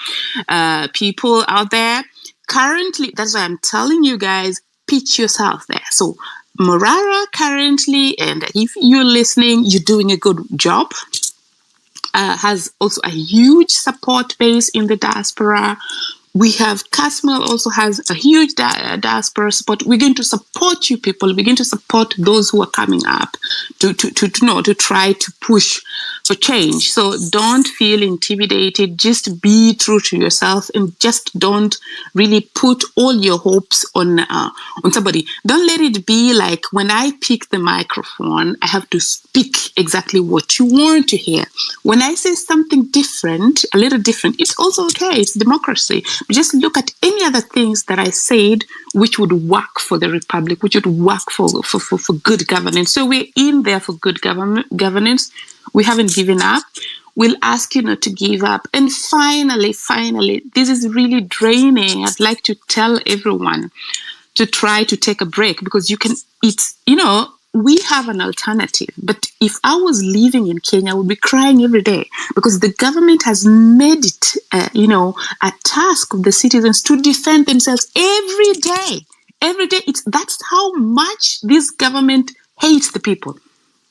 people out there. Currently, that's why I'm telling you guys, pitch yourself there. So Morara currently, and if you're listening, you're doing a good job. Has also a huge support base in the diaspora. We have Kasmel also has a huge diaspora support. We're going to support you people. We're going to support those who are coming up to try to push for change. So don't feel intimidated. Just be true to yourself and just don't really put all your hopes on somebody. Don't let it be like when I pick the microphone, I have to speak exactly what you want to hear. When I say something different, a little different, it's also okay. It's democracy. Just look at any other things that I said which would work for the Republic, which would work for good governance. So we're in there for good governance. We haven't given up. We'll ask you not to give up. And finally, this is really draining. I'd like to tell everyone to try to take a break, because we have an alternative. But if I was living in Kenya, I would be crying every day, because the government has made it, a task of the citizens to defend themselves every day. Every day. That's how much this government hates the people.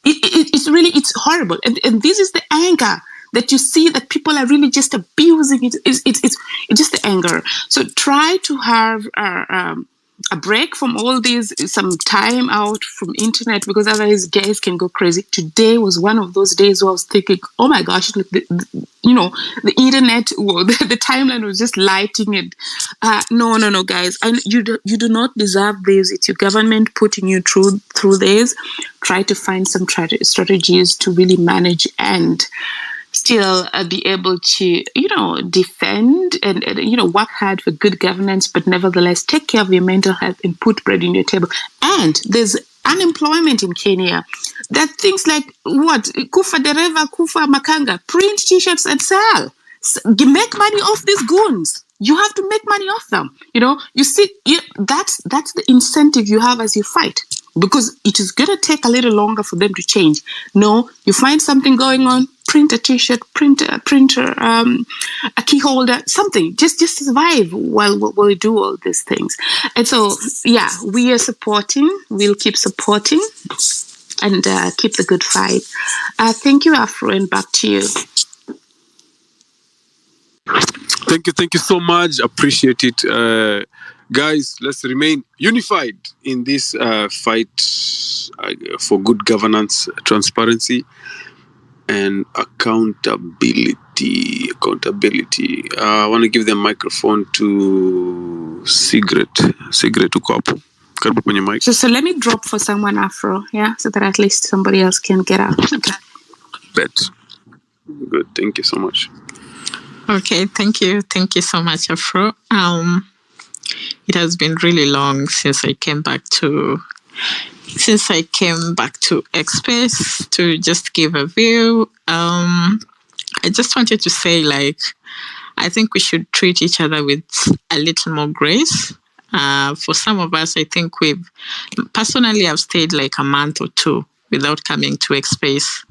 It's horrible. And this is the anger that you see, that people are really just abusing it. It's just the anger. So try to have a break from all these, some time out from internet, because otherwise guys can go crazy. Today was one of those days where I was thinking, oh my gosh, the internet, the timeline was just lighting it. No, guys, you do not deserve this. It's your government putting you through this. Try to find some strategies to really manage and still be able to, defend and work hard for good governance, but nevertheless take care of your mental health and put bread on your table. And there's unemployment in Kenya. There are things like Kufa, Dereva, Kufa, Makanga, print t-shirts and sell. Make money off these goons. You have to make money off them. You see, that's the incentive you have as you fight, because it is going to take a little longer for them to change. No, you find something going on, print a t-shirt, print a printer, a key holder, something, just survive while we do all these things. And so, yeah, we are supporting. We'll keep supporting and keep the good fight. Thank you, Afro, and back to you. Thank you so much. Appreciate it. Guys, let's remain unified in this fight for good governance, transparency, and accountability. I want to give the microphone to Sigrid Ukopo. Karibu kwenye mic. So let me drop for someone, Afro, yeah, so that at least somebody else can get out. Okay. Bet. Good. Thank you so much. Okay, thank you so much, Afro. It has been really long since I came back to X-Space to just give a view. I just wanted to say, I think we should treat each other with a little more grace. For some of us, I think I've stayed like a month or two without coming to X-Space.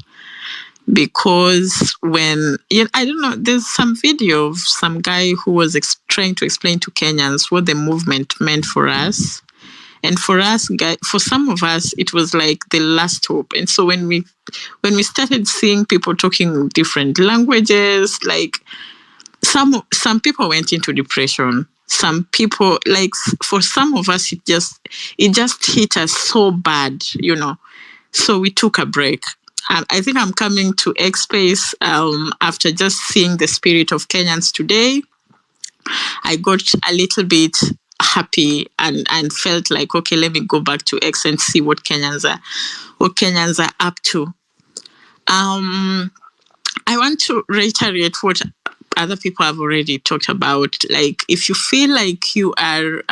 Because I don't know, there's some video of some guy who was trying to explain to Kenyans what the movement meant for us. And for some of us, it was like the last hope. And so when we started seeing people talking different languages, like some people went into depression. Some people, for some of us, it just hit us so bad, So we took a break. I think I'm coming to X-Space after just seeing the spirit of Kenyans today. I got a little bit happy and felt like, okay, let me go back to X and see what Kenyans are up to. I want to reiterate what other people have already talked about. Like, if you feel like you are,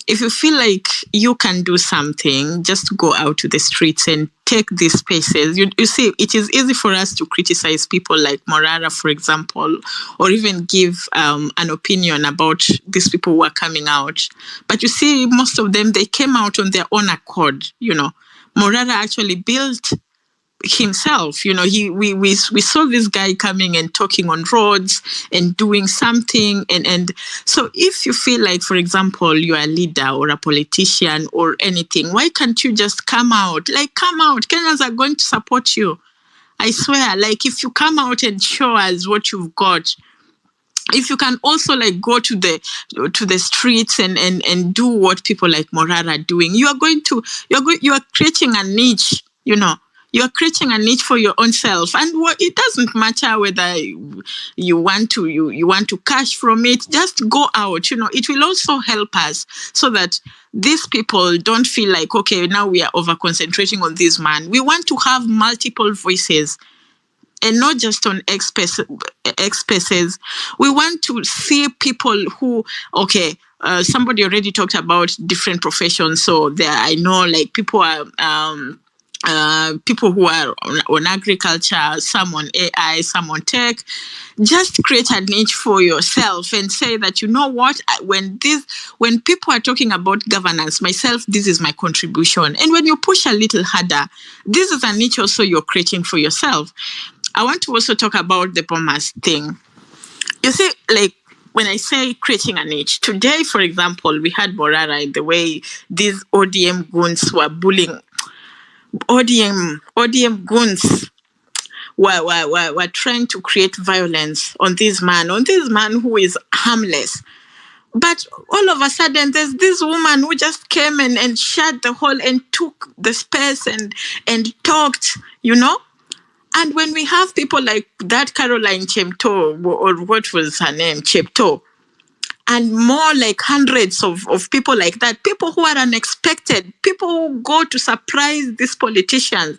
if you feel like you can do something, just go out to the streets and take these spaces. You see, it is easy for us to criticize people like Morara, for example, or even give an opinion about these people who are coming out. But you see, most of them, they came out on their own accord. Morara actually built himself. We saw this guy coming and talking on roads and doing something, and so if you feel like, for example, you're a leader or a politician or anything, why can't you just come out? Kenyans are going to support you. I swear, like, if you come out and show us what you've got, if you can also like go to the streets and do what people like Morara are doing, you are creating a niche. You're creating a niche for your own self, and it doesn't matter whether you want to cash from it. Just go out. It will also help us so that these people don't feel like, okay, now we are over concentrating on this man. We want to have multiple voices, and not just on X spaces. We want to see people who, okay, somebody already talked about different professions. So there, I know, like, people are people who are on agriculture, some on AI, some on tech. Just create a niche for yourself and say that, you know what, when people are talking about governance, myself, this is my contribution. And when you push a little harder, this is a niche also you're creating for yourself. I want to also talk about the Bomas thing. You see, like, when I say creating a niche, today, for example, we had Morara in the way these ODM goons were bullying. ODM goons were trying to create violence on this man who is harmless. But all of a sudden, there's this woman who just came and shut the hole and took the space and talked, And when we have people like that Caroline Chepto, or what was her name, Chepto, and more like hundreds of people like that, people who are unexpected, people who go to surprise these politicians,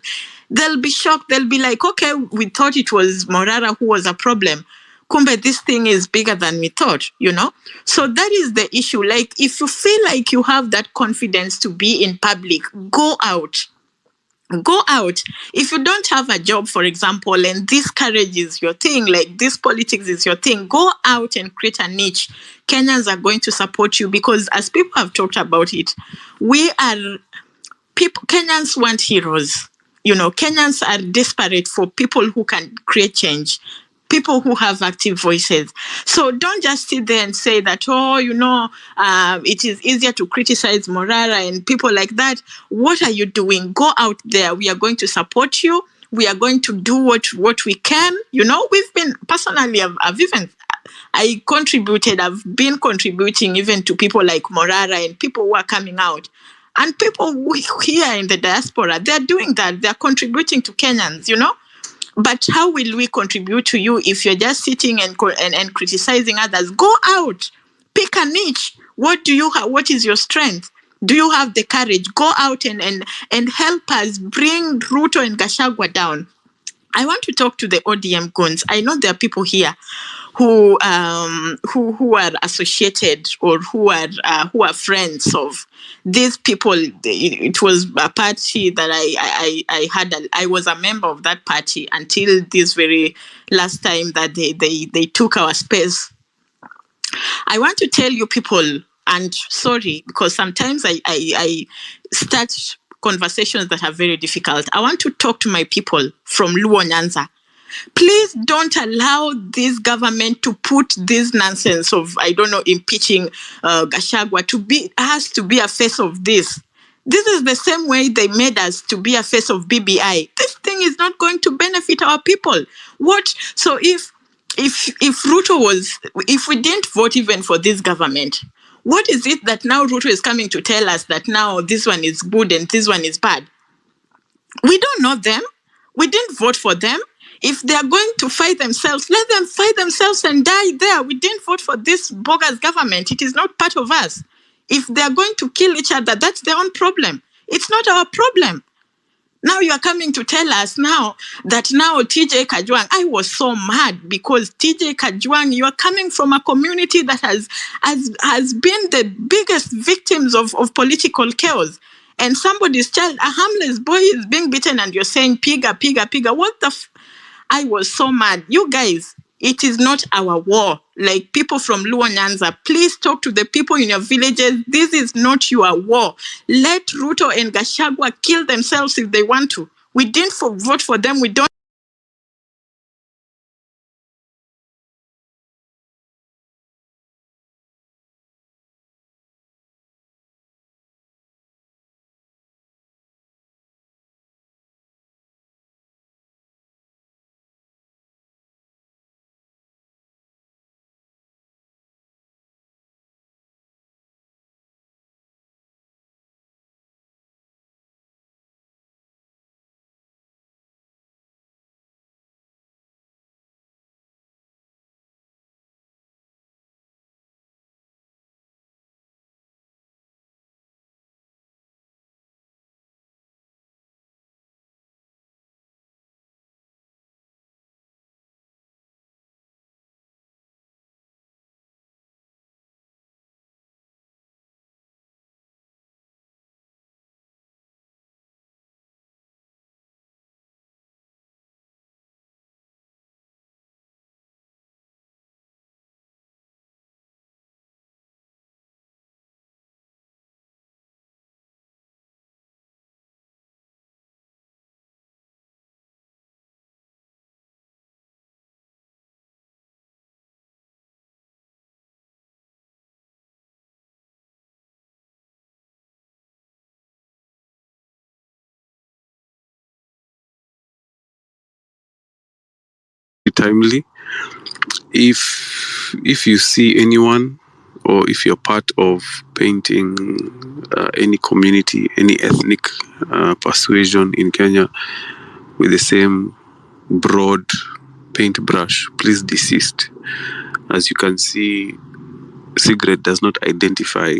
they'll be shocked. They'll be like, okay, we thought it was Morara who was a problem. Kumbe, this thing is bigger than we thought, So that is the issue. Like, if you feel like you have that confidence to be in public, go out. Go out. If you don't have a job, for example, and this courage is your thing, like this politics is your thing, go out and create a niche. Kenyans are going to support you because, as people have talked about it, Kenyans want heroes. Kenyans are desperate for people who can create change, people who have active voices. So don't just sit there and say that, it is easier to criticize Morara and people like that. What are you doing? Go out there. We are going to support you. We are going to do what we can. We've been, personally, I've been contributing even to people like Morara and people who are coming out. And people here in the diaspora, they're doing that. They're contributing to Kenyans, But how will we contribute to you if you're just sitting and criticizing others? Go out, pick a niche. What do you have? What is your strength? Do you have the courage? Go out and help us bring Ruto and Gachagua down. I want to talk to the ODM goons. I know there are people here who are associated or who are friends of these people. It was a party that I had. I was a member of that party until this very last time that they took our space. I want to tell you people, and sorry, because sometimes I start conversations that are very difficult. I want to talk to my people from Luo Nyanza. Please don't allow this government to put this nonsense of, impeaching Gachagua to be a face of this. This is the same way they made us to be a face of BBI. This thing is not going to benefit our people. So if we didn't vote even for this government, what is it that now Ruto is coming to tell us that now this one is good and this one is bad? We don't know them. We didn't vote for them. If they are going to fight themselves, let them fight themselves and die there. We didn't vote for this bogus government. It is not part of us. If they are going to kill each other, that's their own problem. It's not our problem. Now you are coming to tell us now that now TJ Kajwang, I was so mad because TJ Kajwang, you are coming from a community that has been the biggest victims of political chaos. And somebody's child, a harmless boy, is being beaten and you're saying, piga, piga, piga. What the I was so mad. You guys, it is not our war. Like people from Luo Nyanza, please talk to the people in your villages. This is not your war. Let Ruto and Gachagua kill themselves if they want to. We didn't vote for them. We don't. Timely. If you see anyone, or if you're part of painting any community, any ethnic persuasion in Kenya with the same broad paintbrush, please desist. As you can see, Sigrid does not identify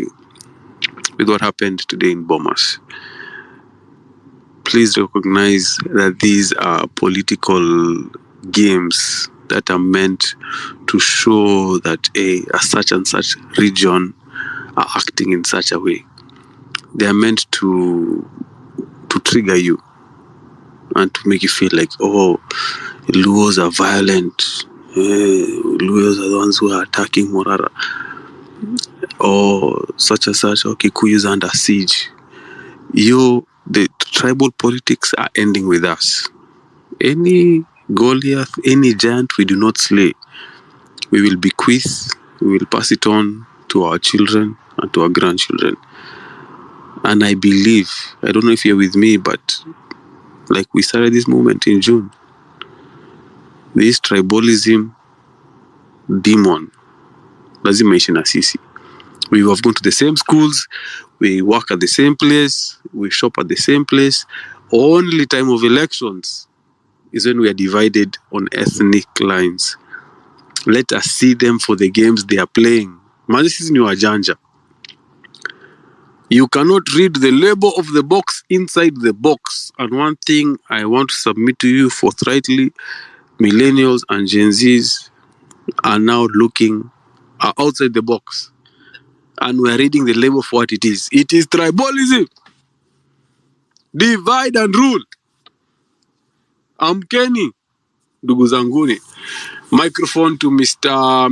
with what happened today in Bomas. Please recognize that these are political games that are meant to show that a such and such region are acting in such a way. They are meant to trigger you and to make you feel like, oh, Luos are violent. Luos are the ones who are attacking Morara. Or such and such, or Kikuyus under siege. The tribal politics are ending with us. Any Goliath, any giant we do not slay, we will bequeath, we will pass it on to our children and to our grandchildren. And I believe, I don't know if you're with me, but like we started this movement in June, this tribalism demon, lazima ishi na sisi. We have gone to the same schools, we work at the same place, we shop at the same place. Only time of elections is when we are divided on ethnic lines. Let us see them for the games they are playing. This is new Ajanja. You cannot read the label of the box inside the box. And one thing I want to submit to you forthrightly, millennials and Gen Zs are now looking outside the box. And we are reading the label for what it is. It is tribalism. Divide and rule. Amkeni, ndugu zanguni. Microphone to Mr.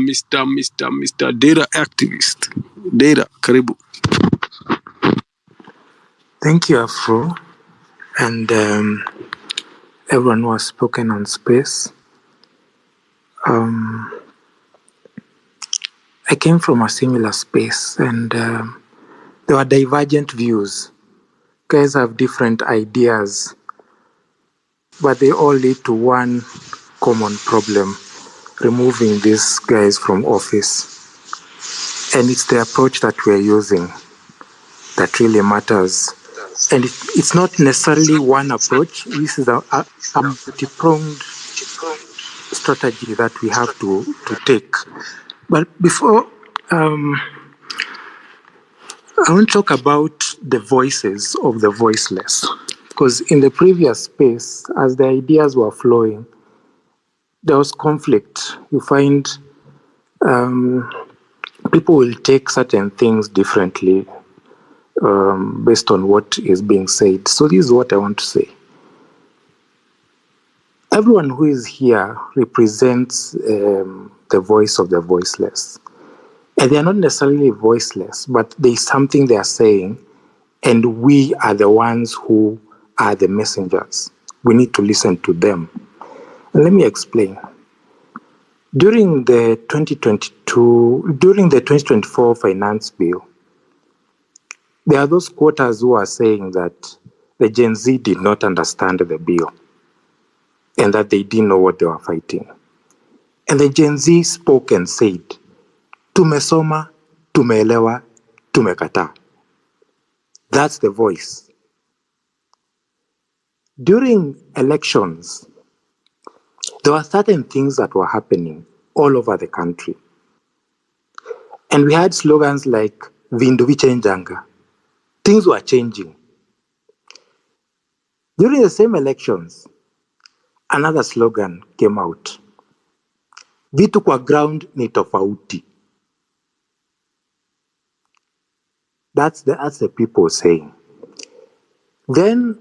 Data activist. Data, karibu. Thank you, Afro, and everyone who has spoken on space. I came from a similar space, and there were divergent views. Guys have different ideas, but they all lead to one common problem: removing these guys from office. And it's the approach that we're using that really matters. And it's not necessarily one approach. This is a multi-pronged strategy that we have to take. But before, I want to talk about the voices of the voiceless. Because in the previous space, as the ideas were flowing, there was conflict. You find people will take certain things differently based on what is being said. So this is what I want to say. Everyone who is here represents the voice of the voiceless. And they are not necessarily voiceless, but there is something they are saying, and we are the ones who are the messengers. We need to listen to them. And let me explain. During the 2024 finance bill, there are those quotas who are saying that the Gen Z did not understand the bill and that they didn't know what they were fighting. And the Gen Z spoke and said, tumesoma, tumeelewa, tumekataa. That's the voice. During elections, there were certain things that were happening all over the country. And we had slogans like, Vindu vichenjanga. Things were changing. During the same elections, another slogan came out. Vitu kwa ground ni tofauti. That's the people saying. Then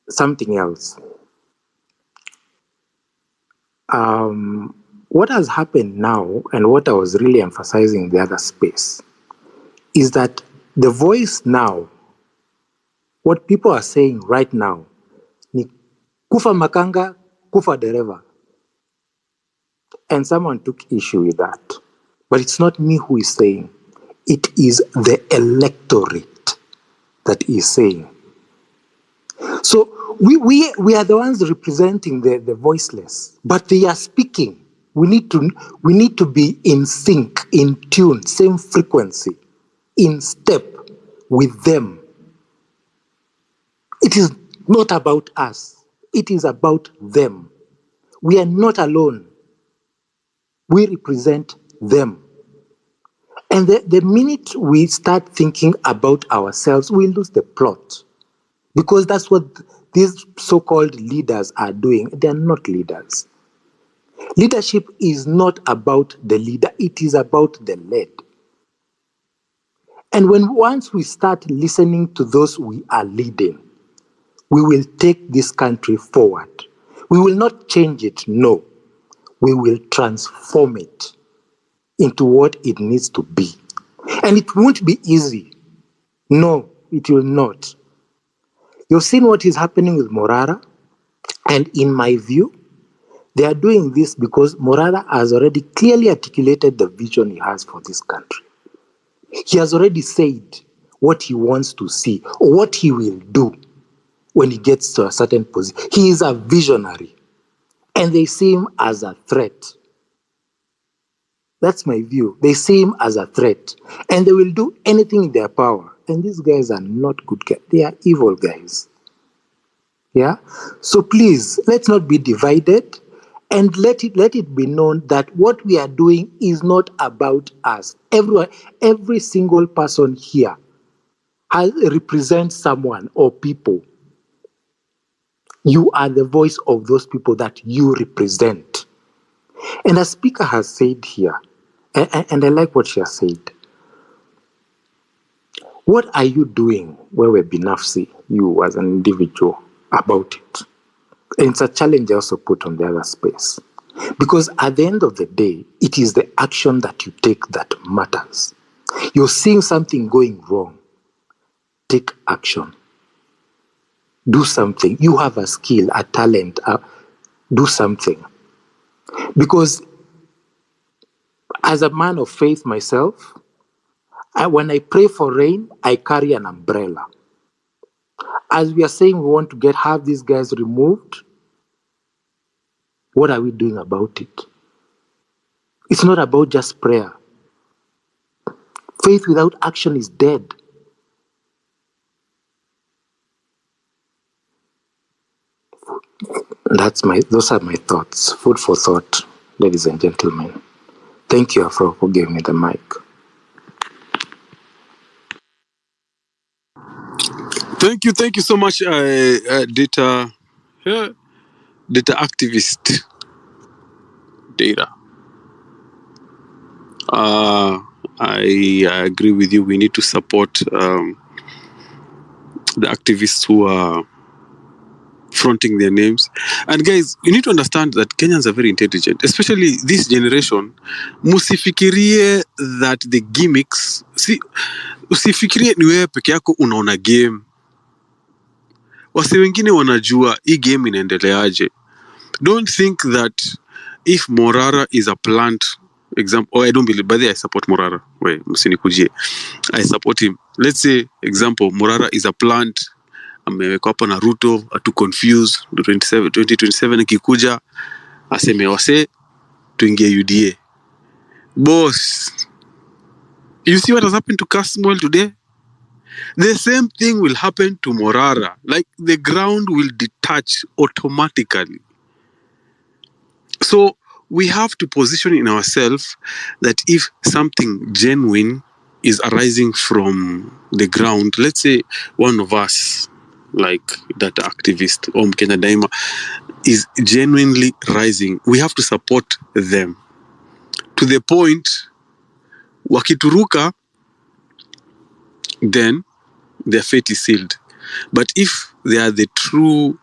something else. What has happened now, and what I was really emphasizing in the other space, is that the voice now, what people are saying right now, ni Kufa Makanga, Kufa Dereva. And someone took issue with that. But it's not me who is saying. It is the electorate that is saying. So we are the ones representing the voiceless, but they are speaking. We need to be in sync, in tune, same frequency, in step with them. It is not about us. It is about them. We are not alone. We represent them. And the minute we start thinking about ourselves, we lose the plot. Because that's what these so-called leaders are doing. They are not leaders. Leadership is not about the leader. It is about the led. And once we start listening to those we are leading, we will take this country forward. We will not change it, no. We will transform it into what it needs to be. And it won't be easy. No, it will not. You've seen what is happening with Morara. And in my view, they are doing this because Morara has already clearly articulated the vision he has for this country. He has already said what he wants to see or what he will do when he gets to a certain position. He is a visionary. And they see him as a threat. That's my view. They see him as a threat. And they will do anything in their power. And these guys are not good guys. They are evil guys. Yeah? So please, let's not be divided. And let it be known that what we are doing is not about us. Every single person here represents someone or people. You are the voice of those people that you represent. And a speaker has said here, and I like what she has said. What are you doing, Wewe Binafsi, you as an individual, about it? And it's a challenge I also put on the other space. Because at the end of the day, it is the action that you take that matters. You're seeing something going wrong. Take action. Do something. You have a skill, a talent. Do something. Because as a man of faith myself, when I pray for rain, I carry an umbrella. As we are saying we want to have these guys removed, what are we doing about it? It's not about just prayer. Faith without action is dead. Those are my thoughts. Food for thought, ladies and gentlemen. Thank you, Afro, for giving me the mic. Thank you so much, data activist, data. I agree with you. We need to support the activists who are fronting their names. And guys, you need to understand that Kenyans are very intelligent, especially this generation. Musifikirie that the gimmicks, usifikirie ni wewe peke yako unaona game. Wase wengine wanajua hii game inaendeleaje. Don't think that if Morara is a plant, example, I don't believe, by the way, I support Morara. Wait, msinikujie. I support him. Let's say, example, Morara is a plant, amewekwa hapo na Ruto, atu confuse, 2027 ikikuja, aseme wase, tuingie UDA. Boss, you see what has happened to Kasmuel today? The same thing will happen to Morara. Like, the ground will detach automatically. So we have to position in ourselves that if something genuine is arising from the ground, let's say one of us, like that activist, Kenya Daima, is genuinely rising, we have to support them to the point wakituruka, then their fate is sealed. But if they are the true,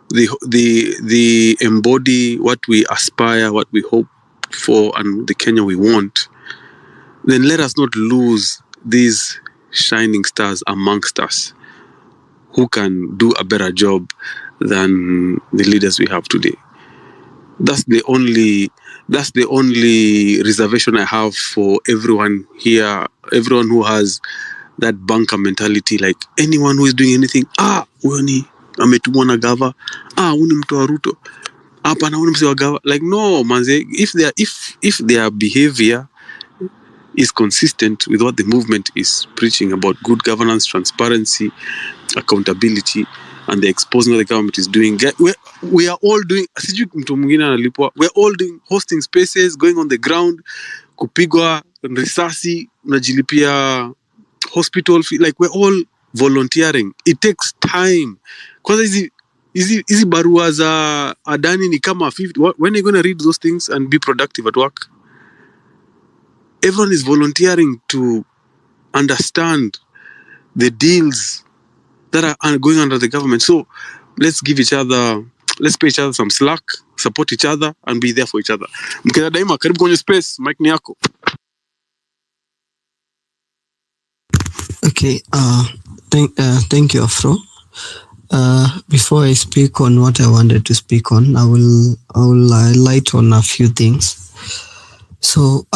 the embody what we aspire, what we hope for, and the Kenya we want, then let us not lose these shining stars amongst us who can do a better job than the leaders we have today. That's the only reservation I have for everyone here, everyone who has that bunker mentality, like anyone who is doing anything, huyo ametumwa na gava, huyu ni mtu wa Ruto, hapana huyu ni mtu wa gava. Like, no manze, if their behavior is consistent with what the movement is preaching about good governance, transparency, accountability, and the exposing what the government is doing, we are all doing, we're all doing hosting spaces, going on the ground, kupigwa risasi, unajilipia hospital fee, like we're all volunteering. It takes time. Kwanza hizi barua za Adani ni kama 50. When are you going to read those things and be productive at work? Everyone is volunteering to understand the deals that are going under the government. So let's pay each other some slack, support each other, and be there for each other. Mkenya Daima, karibu kwenye space, mic ni yako. Okay, thank you, Afro. Before I speak on what I wanted to speak on, I will light on a few things. So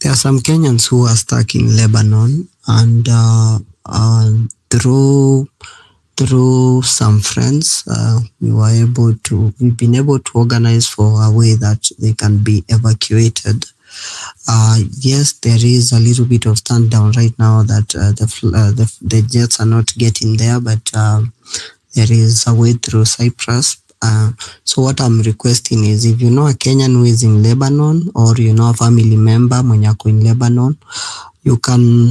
there are some Kenyans who are stuck in Lebanon, and through some friends, we've been able to organize for a way that they can be evacuated. Yes, there is a little bit of stand down right now that the jets are not getting there, but there is a way through Cyprus. So what I'm requesting is, if you know a Kenyan who is in Lebanon, or you know a family member mwenyako in Lebanon, you can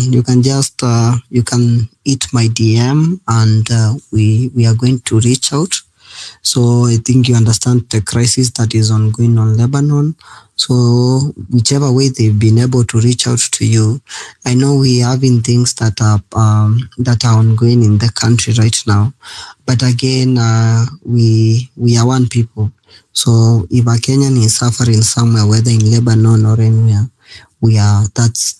hit my DM, and we are going to reach out. So I think you understand the crisis that is ongoing on Lebanon. So whichever way they've been able to reach out to you, I know we are having things that are ongoing in the country right now. But again, we are one people. So if a Kenyan is suffering somewhere, whether in Lebanon or anywhere, that's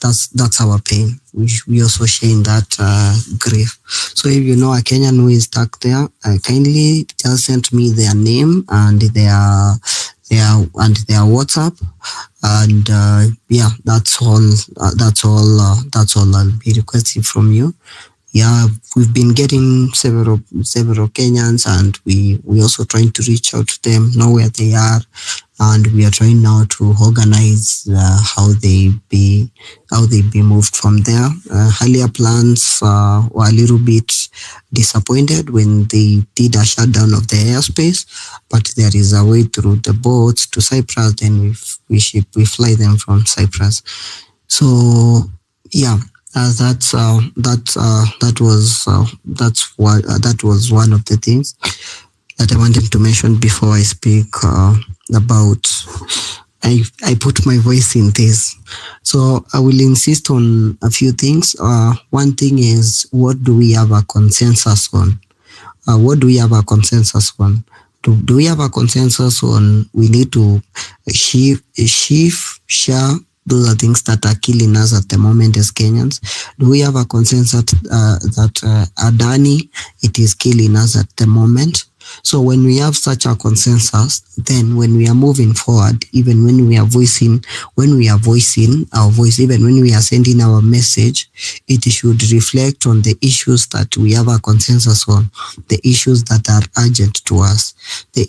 our pain. We also share in that grief. So if you know a Kenyan who is stuck there, kindly just send me their name and their WhatsApp, and that's all I'll be requesting from you. we've been getting several Kenyans, and we also trying to reach out to them, know where they are, and we are trying now to organize how they be moved from there. Earlier plans were a little bit disappointed when they did a shutdown of the airspace, but there is a way through the boats to Cyprus. Then we fly them from Cyprus. So yeah. That was one of the things that I wanted to mention before I speak about. I put my voice in this, so I will insist on a few things. One thing is, what do we have a consensus on? What do we have a consensus on? Do we have a consensus on we need to share? Those are things that are killing us at the moment as Kenyans. Do we have a consensus that Adani, it is killing us at the moment? So when we have such a consensus, then when we are moving forward, even when we are voicing our voice, even when we are sending our message, it should reflect on the issues that we have a consensus on, the issues that are urgent to us. The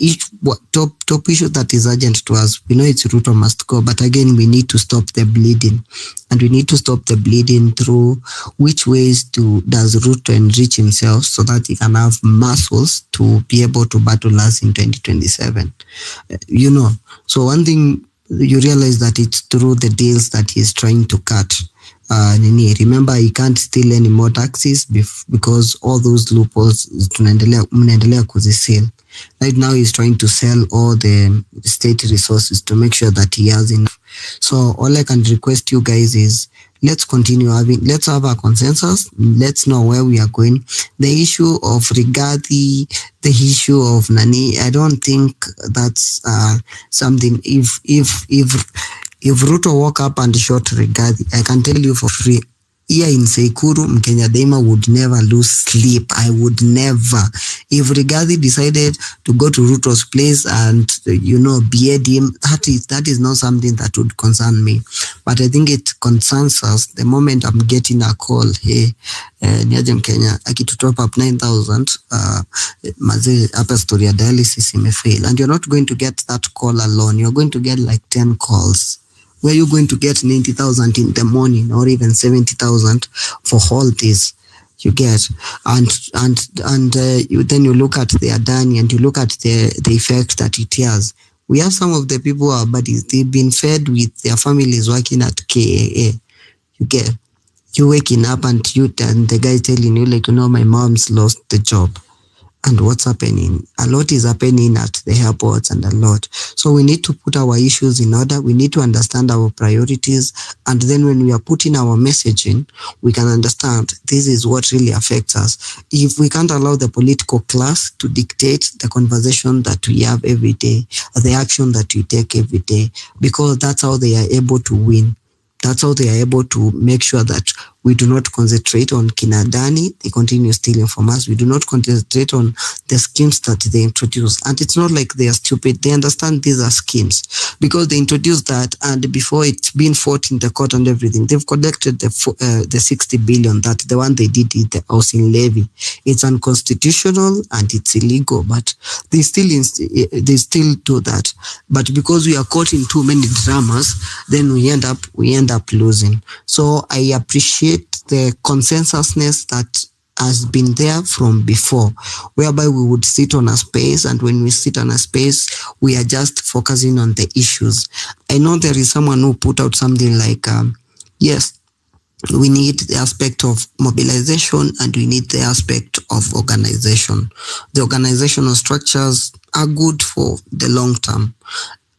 top issue that is urgent to us, we know it's Ruto must go, but again, we need to stop the bleeding. And we need to stop the bleeding through which ways does Ruto enrich himself so that he can have muscles to be able to battle us in 2027. So one thing you realize that it's through the deals that he's trying to cut. Remember, he can't steal any more taxes because all those loopholes mnaendelea kuzisell. Right now he's trying to sell all the state resources to make sure that he has enough. So all I can request you guys is let's have a consensus. Let's know where we are going. The issue of Rigathi, the issue of Nani, I don't think that's something. If Ruto woke up and shot Rigathi, I can tell you for free, here in Sekuru, Mkenya Daima would never lose sleep. I would never. If Rigathi decided to go to Ruto's place and, behead him, that is not something that would concern me. But I think it concerns us the moment I'm getting a call, hey, Niaje Mkenya, akitu top up 9,000, maze hapa story ya dialysis imefail. And you're not going to get that call alone. You're going to get like 10 calls. Where you're going to get 90,000 in the morning or even 70,000 for all this, you get, and then you look at the Adani and you look at the effect that it has. We have some of the people who are buddies. They've been fed with their families working at KAA. You get, you waking up and the guy telling you my mom's lost the job. And what's happening? A lot is happening at the airports and a lot. So we need to put our issues in order. We need to understand our priorities. And then when we are putting our messaging, we can understand this is what really affects us. If we can't allow the political class to dictate the conversation that we have every day, the action that we take every day, because that's how they are able to win. That's how they are able to make sure that we do not concentrate on Kinadani. They continue stealing from us. We do not concentrate on the schemes that they introduce. And it's not like they are stupid. They understand these are schemes because they introduced that, and before it's been fought in the court and everything, they've collected the 60 billion that the one they did in the housing levy. It's unconstitutional and it's illegal, but they still do that. But because we are caught in too many dramas, then we end up losing. So I appreciate the consensusness that has been there from before, whereby we would sit on a space, and when we sit on a space, we are just focusing on the issues. I know there is someone who put out something like, yes, we need the aspect of mobilization and we need the aspect of organization. The organizational structures are good for the long term,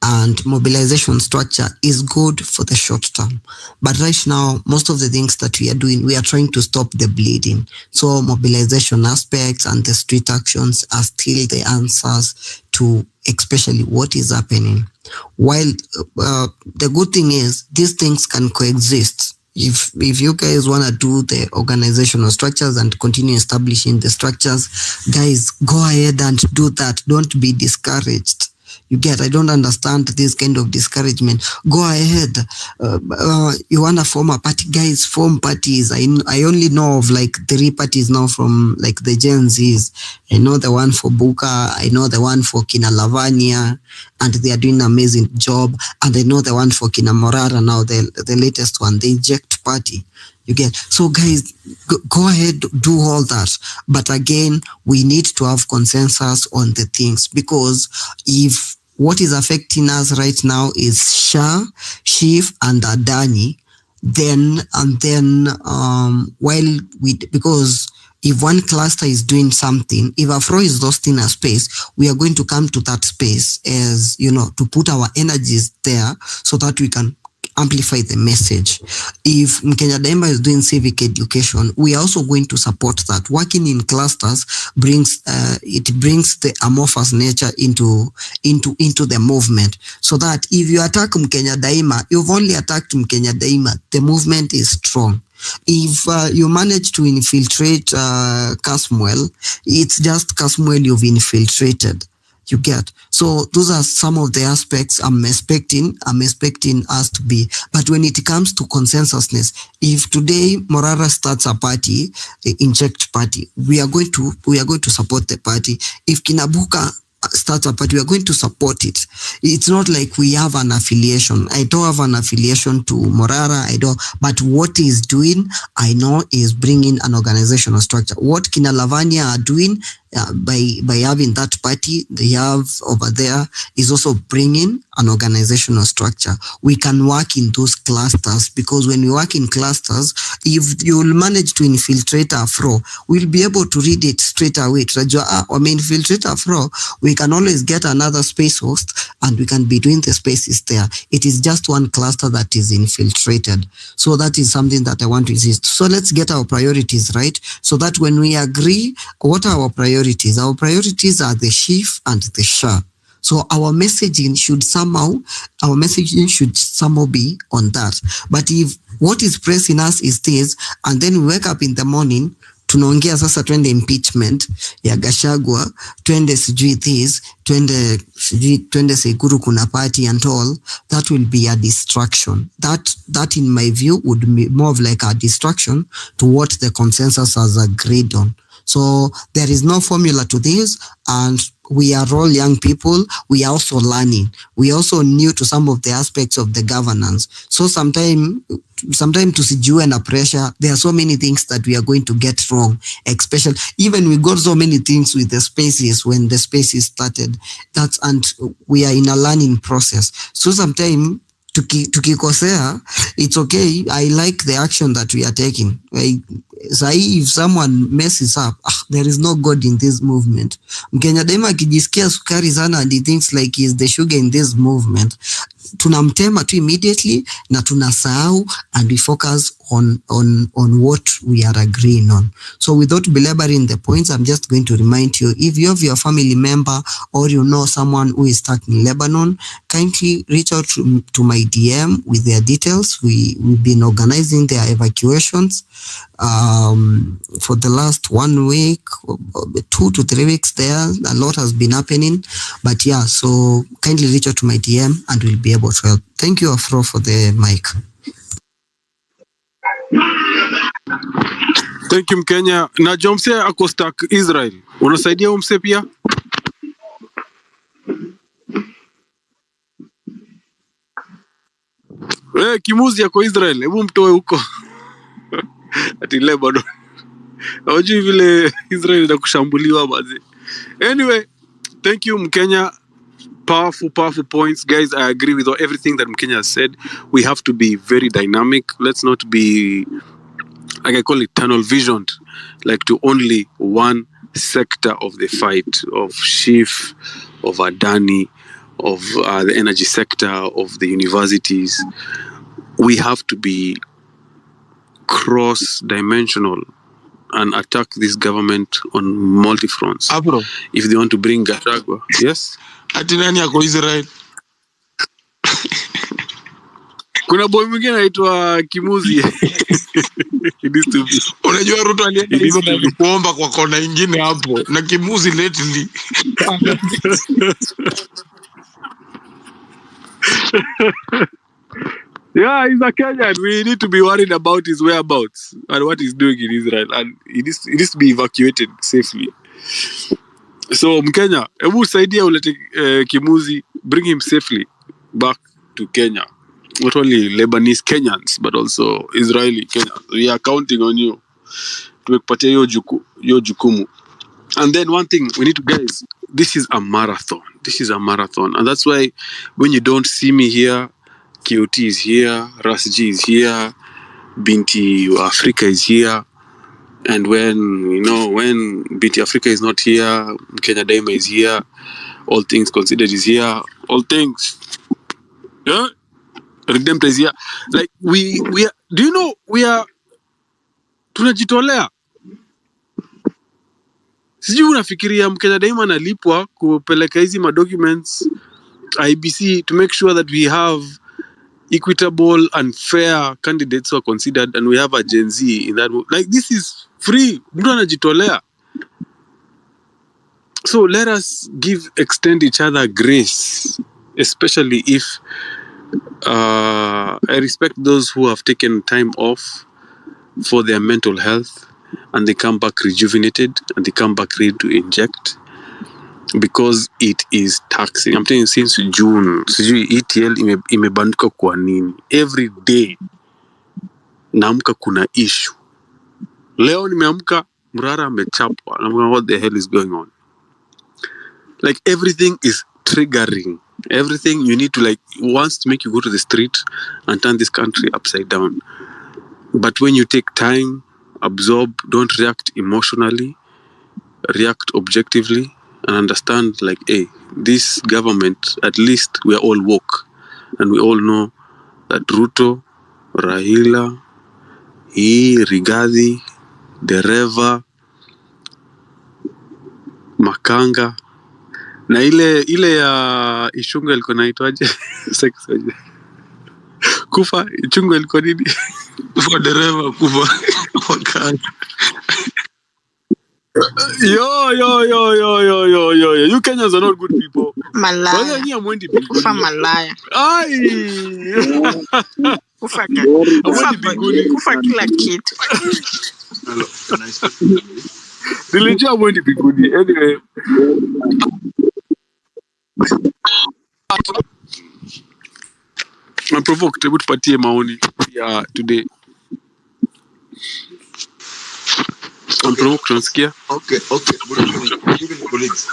and mobilization structure is good for the short term. But right now, most of the things that we are doing, we are trying to stop the bleeding. So mobilization aspects and the street actions are still the answers to especially what is happening. While the good thing is, these things can coexist. If you guys want to do the organizational structures and continue establishing the structures, guys, go ahead and do that. Don't be discouraged. You get, I don't understand this kind of discouragement. Go ahead. You want to form a party? Guys, form parties. I only know of like 3 parties now from like the Genz. I know the one for Buka. I know the one for Kina Lavania, and they are doing an amazing job. And I know the one for Kina Morara now, the latest one, the Inject Party. You get, so guys, go ahead, do all that. But again, we need to have consensus on the things, because if what is affecting us right now is Shah, Shif, and Adani, because if one cluster is doing something, if Afro is lost in a space, we are going to come to that space as, to put our energies there so that we can amplify the message. If Mkenya Daima is doing civic education, we are also going to support that. Working in clusters brings the amorphous nature into the movement, so that if you attack Mkenya Daima, you've only attacked Mkenya Daima. The movement is strong. If you manage to infiltrate Kasmuel, it's just Kasmuel you've infiltrated. You get, so those are some of the aspects I'm expecting us to be. But when it comes to consensusness, if today Morara starts a party, the Inject Party, we are going to support the party. If Kinabuka starts a party, we are going to support it. It's not like we have an affiliation. I don't have an affiliation to Morara. But what he's doing, I know, is bringing an organizational structure. What Kina Lavania are doing, by having that party they have over there, is also bringing an organizational structure. We can work in those clusters, because when we work in clusters, if you will manage to infiltrate Afro, we'll be able to read it straight away. Infiltrate Afro, we can always get another space host and we can be doing the spaces there. It is just one cluster that is infiltrated. So that is something that I want to insist. So let's get our priorities right, so that when we agree, what are our priorities? Our priorities are the Chief and the Shah. So our messaging should somehow be on that. But if what is pressing us is this, and then we wake up in the morning, tunaongea sasa twende impeachment ya Gachagua, twende sijui this, twende Sekuru kuna party and all, that will be a distraction. That in my view would be more of like a distraction to what the consensus has agreed on. So there is no formula to this, and we are all young people. We are also learning. We are also new to some of the aspects of the governance. So sometimes tusijue na pressure. There are so many things that we are going to get wrong, especially even we got so many things with the spaces when the spaces started. And we are in a learning process. So sometimes tukikosea, it's okay. I like the action that we are taking. If someone messes up, there is no God in this movement. Mkenya Daima akijisikia sukari sana and he thinks like he's the sugar in this movement, tunamtema tu immediately na tunasahau, and we focus on what we are agreeing on. So without belaboring the points, I'm just going to remind you, if you have your family member or you know someone who is stuck in Lebanon, kindly reach out to my DM with their details. We've been organizing their evacuations for the last 1 week, 2 to 3 weeks there. A lot has been happening. But yeah, so kindly reach out to my DM and we'll be able to help. Thank you, Afro, for the mic. Thank you, Mkenya. Na Jomse ako stuck Israel. Unasaidia umse pia? Kimuzi yako Israel. Hebu mtoe huko. Ati Lebanon. Hawajui vile Israel inakushambuliwa baze. Anyway, thank you, Mkenya. Powerful points. Guys, I agree with everything that Mkenya has said. We have to be very dynamic. Let's not be, like I call it, tunnel visioned, like to only one sector of the fight, of Chief, of Adani, of the energy sector, of the universities. We have to be cross-dimensional and attack this government on multi-fronts. Abro, if they want to bring Gachagua. Yes? ati nani yako Israel? Kuna boy mwingine anaitwa Kimuzi. Unajua Ruto alienda hivyo na kuomba kwa kona ingine hapo na Kimuzi lately. Yeah, he's a Kenyan. We need to be worried about his whereabouts and what he's doing in Israel. And he needs to be evacuated safely. So, Mkenya, hebu saidia ulete Kimuzi, bring him safely back to Kenya. Not only Lebanese Kenyans, but also Israeli Kenyans. We are counting on you to tumekupatia hiyo jukumu. And then one thing we need to, guys, this is a marathon. This is a marathon. And that's why when you don't see me here, KOT is here, Ras G is here, Binti Africa is here. And when Binti Africa is not here, Kenya Daima is here, All Things Considered is here, All Things, yeah, Redemptor is here. Like we are, do you know we are tunajitolea. Sijui unafikiria Mkenya Daima analipwa kupeleka hizi documents IBC to make sure that we have equitable and fair candidates who are considered, and we have a Gen Z in that. Like, this is free. Mtu anajitolea. So let us extend each other grace, especially if I respect those who have taken time off for their mental health and they come back rejuvenated and they come back ready to inject, because it is taxing. I'm telling you, since June, sijui ETL imebanduka kwa nini. Every day naamka kuna issue. Leo nimeamka Mrara amechapwa. I'm like, what the hell is going on? Like, everything is triggering. Everything you need to, like, wants to make you go to the street and turn this country upside down. But when you take time, absorb, don't react emotionally, react objectively, and understand, like, hey, this government, at least we are all woke. And we all know that Ruto, Raila, Rigathi, Dereva, Makanga, na ile ya Ishungu ilikuwa inaitwaje? Kufa, Ishungu ilikuwa nini? Kufa, Dereva, Kufa, Makanga. Yo. You Kenyans are not good people. Malaya. Kufa malaya. Kufa kila kitu. Hello, can I speak? Nilijua mwendi biguni. Anyway. I'm provoked. Hebu tupatie maoni ya today. I'm provoked, unasikia? Okay. Good evening, colleagues.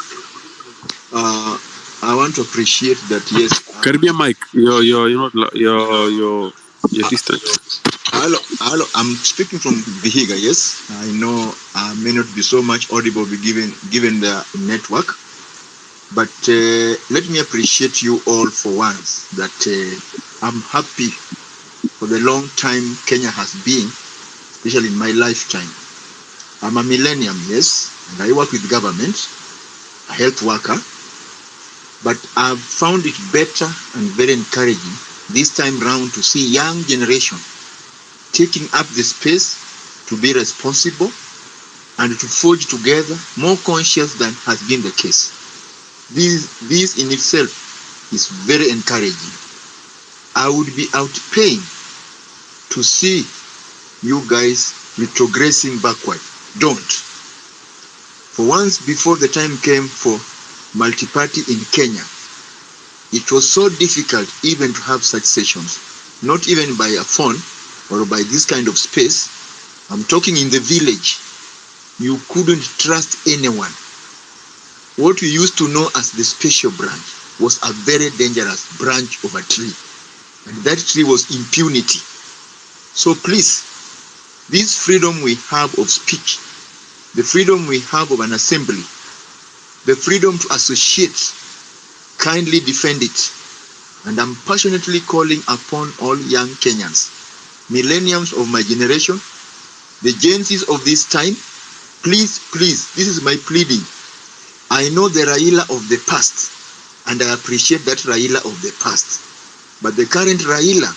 I want to appreciate that, yes. Caribbean mic, you're distant. Hello. I'm speaking from Vihiga, yes. I know I may not be so much audible given the network, but let me appreciate you all for once that I'm happy for the long time Kenya has been, especially in my lifetime. I'm a millennium, yes, and I work with government, a health worker, but I've found it better and very encouraging this time round to see young generation taking up the space to be responsible and to forge together, more conscious than has been the case. This in itself is very encouraging. I would be outpaying to see you guys retrogressing backward. Don't. For once, before the time came for multi-party in Kenya, it was so difficult even to have such sessions, not even by a phone or by this kind of space. I'm talking in the village. You couldn't trust anyone. What we used to know as the special branch was a very dangerous branch of a tree. And that tree was impunity. So please, this freedom we have of speech, the freedom we have of an assembly, the freedom to associate, kindly defend it. And I'm passionately calling upon all young Kenyans, millennials of my generation, the Genzs of this time, please, this is my pleading. I know the Raila of the past, and I appreciate that Raila of the past. But the current Raila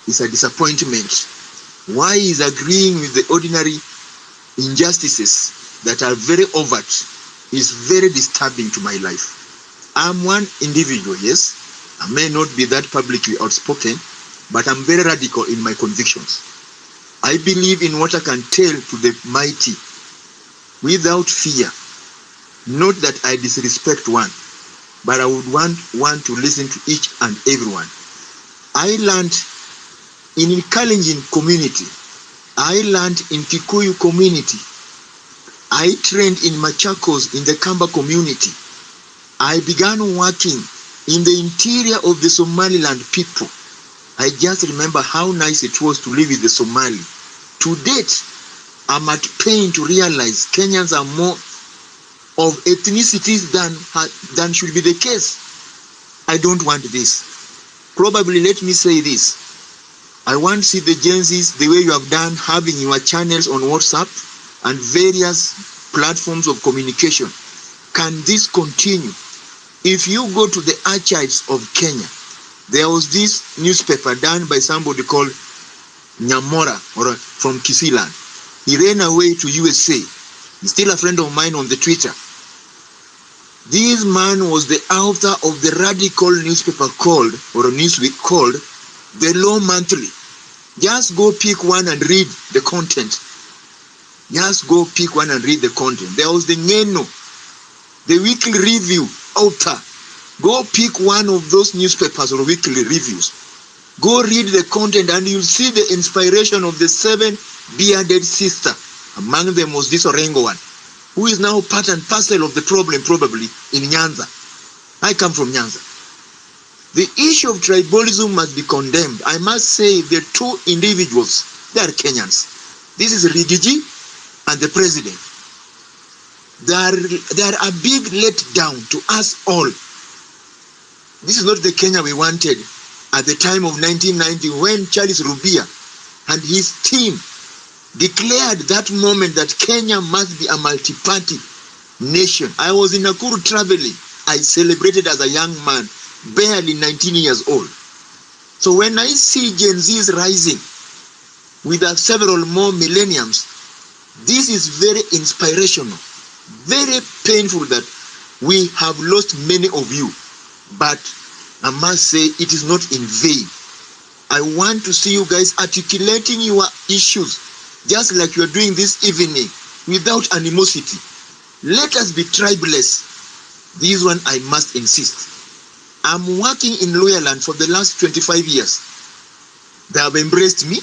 is a disappointment. Why is agreeing with the ordinary injustices that are very overt is very disturbing to my life. I'm one individual, yes, I may not be that publicly outspoken, but I'm very radical in my convictions. I believe in what I can tell to the mighty without fear. Not that I disrespect one, but I would want one to listen to each and everyone. I learned in Kalenjin community. I learned in Kikuyu community. I trained in Machakos in the Kamba community. I began working in the interior of the Somaliland people. I just remember how nice it was to live with the Somali. To date, I'm at pain to realize Kenyans are more of ethnicities than should be the case. I don't want this. Probably let me say this. I want to see the Genzs the way you have done, having your channels on WhatsApp and various platforms of communication. Can this continue? If you go to the archives of Kenya, there was this newspaper done by somebody called Nyamora or from Kisiland. He ran away to USA. He's still a friend of mine on the Twitter. This man was the author of the radical newspaper called, or a newsweek called, The Law Monthly. Just go pick one and read the content. Just go pick one and read the content. There was the Ngeno, the weekly review author. Go pick one of those newspapers or weekly reviews. Go read the content and you'll see the inspiration of the 7 bearded sister. Among them was this Orengo one, who is now part and parcel of the problem probably in Nyanza. I come from Nyanza. The issue of tribalism must be condemned. I must say the two individuals, they are Kenyans. This is Rigiji and the president. They are a big letdown to us all. This is not the Kenya we wanted at the time of 1990 when Charles Rubia and his team declared that moment that Kenya must be a multi-party nation. I was in Nakuru traveling. I celebrated as a young man, barely 19 years old. So when I see Gen Zs rising with several more millenniums, this is very inspirational, very painful that we have lost many of you. But I must say it is not in vain. I want to see you guys articulating your issues just like you are doing this evening without animosity. Let us be tribeless. This one I must insist. I'm working in Loyaland for the last 25 years. They have embraced me.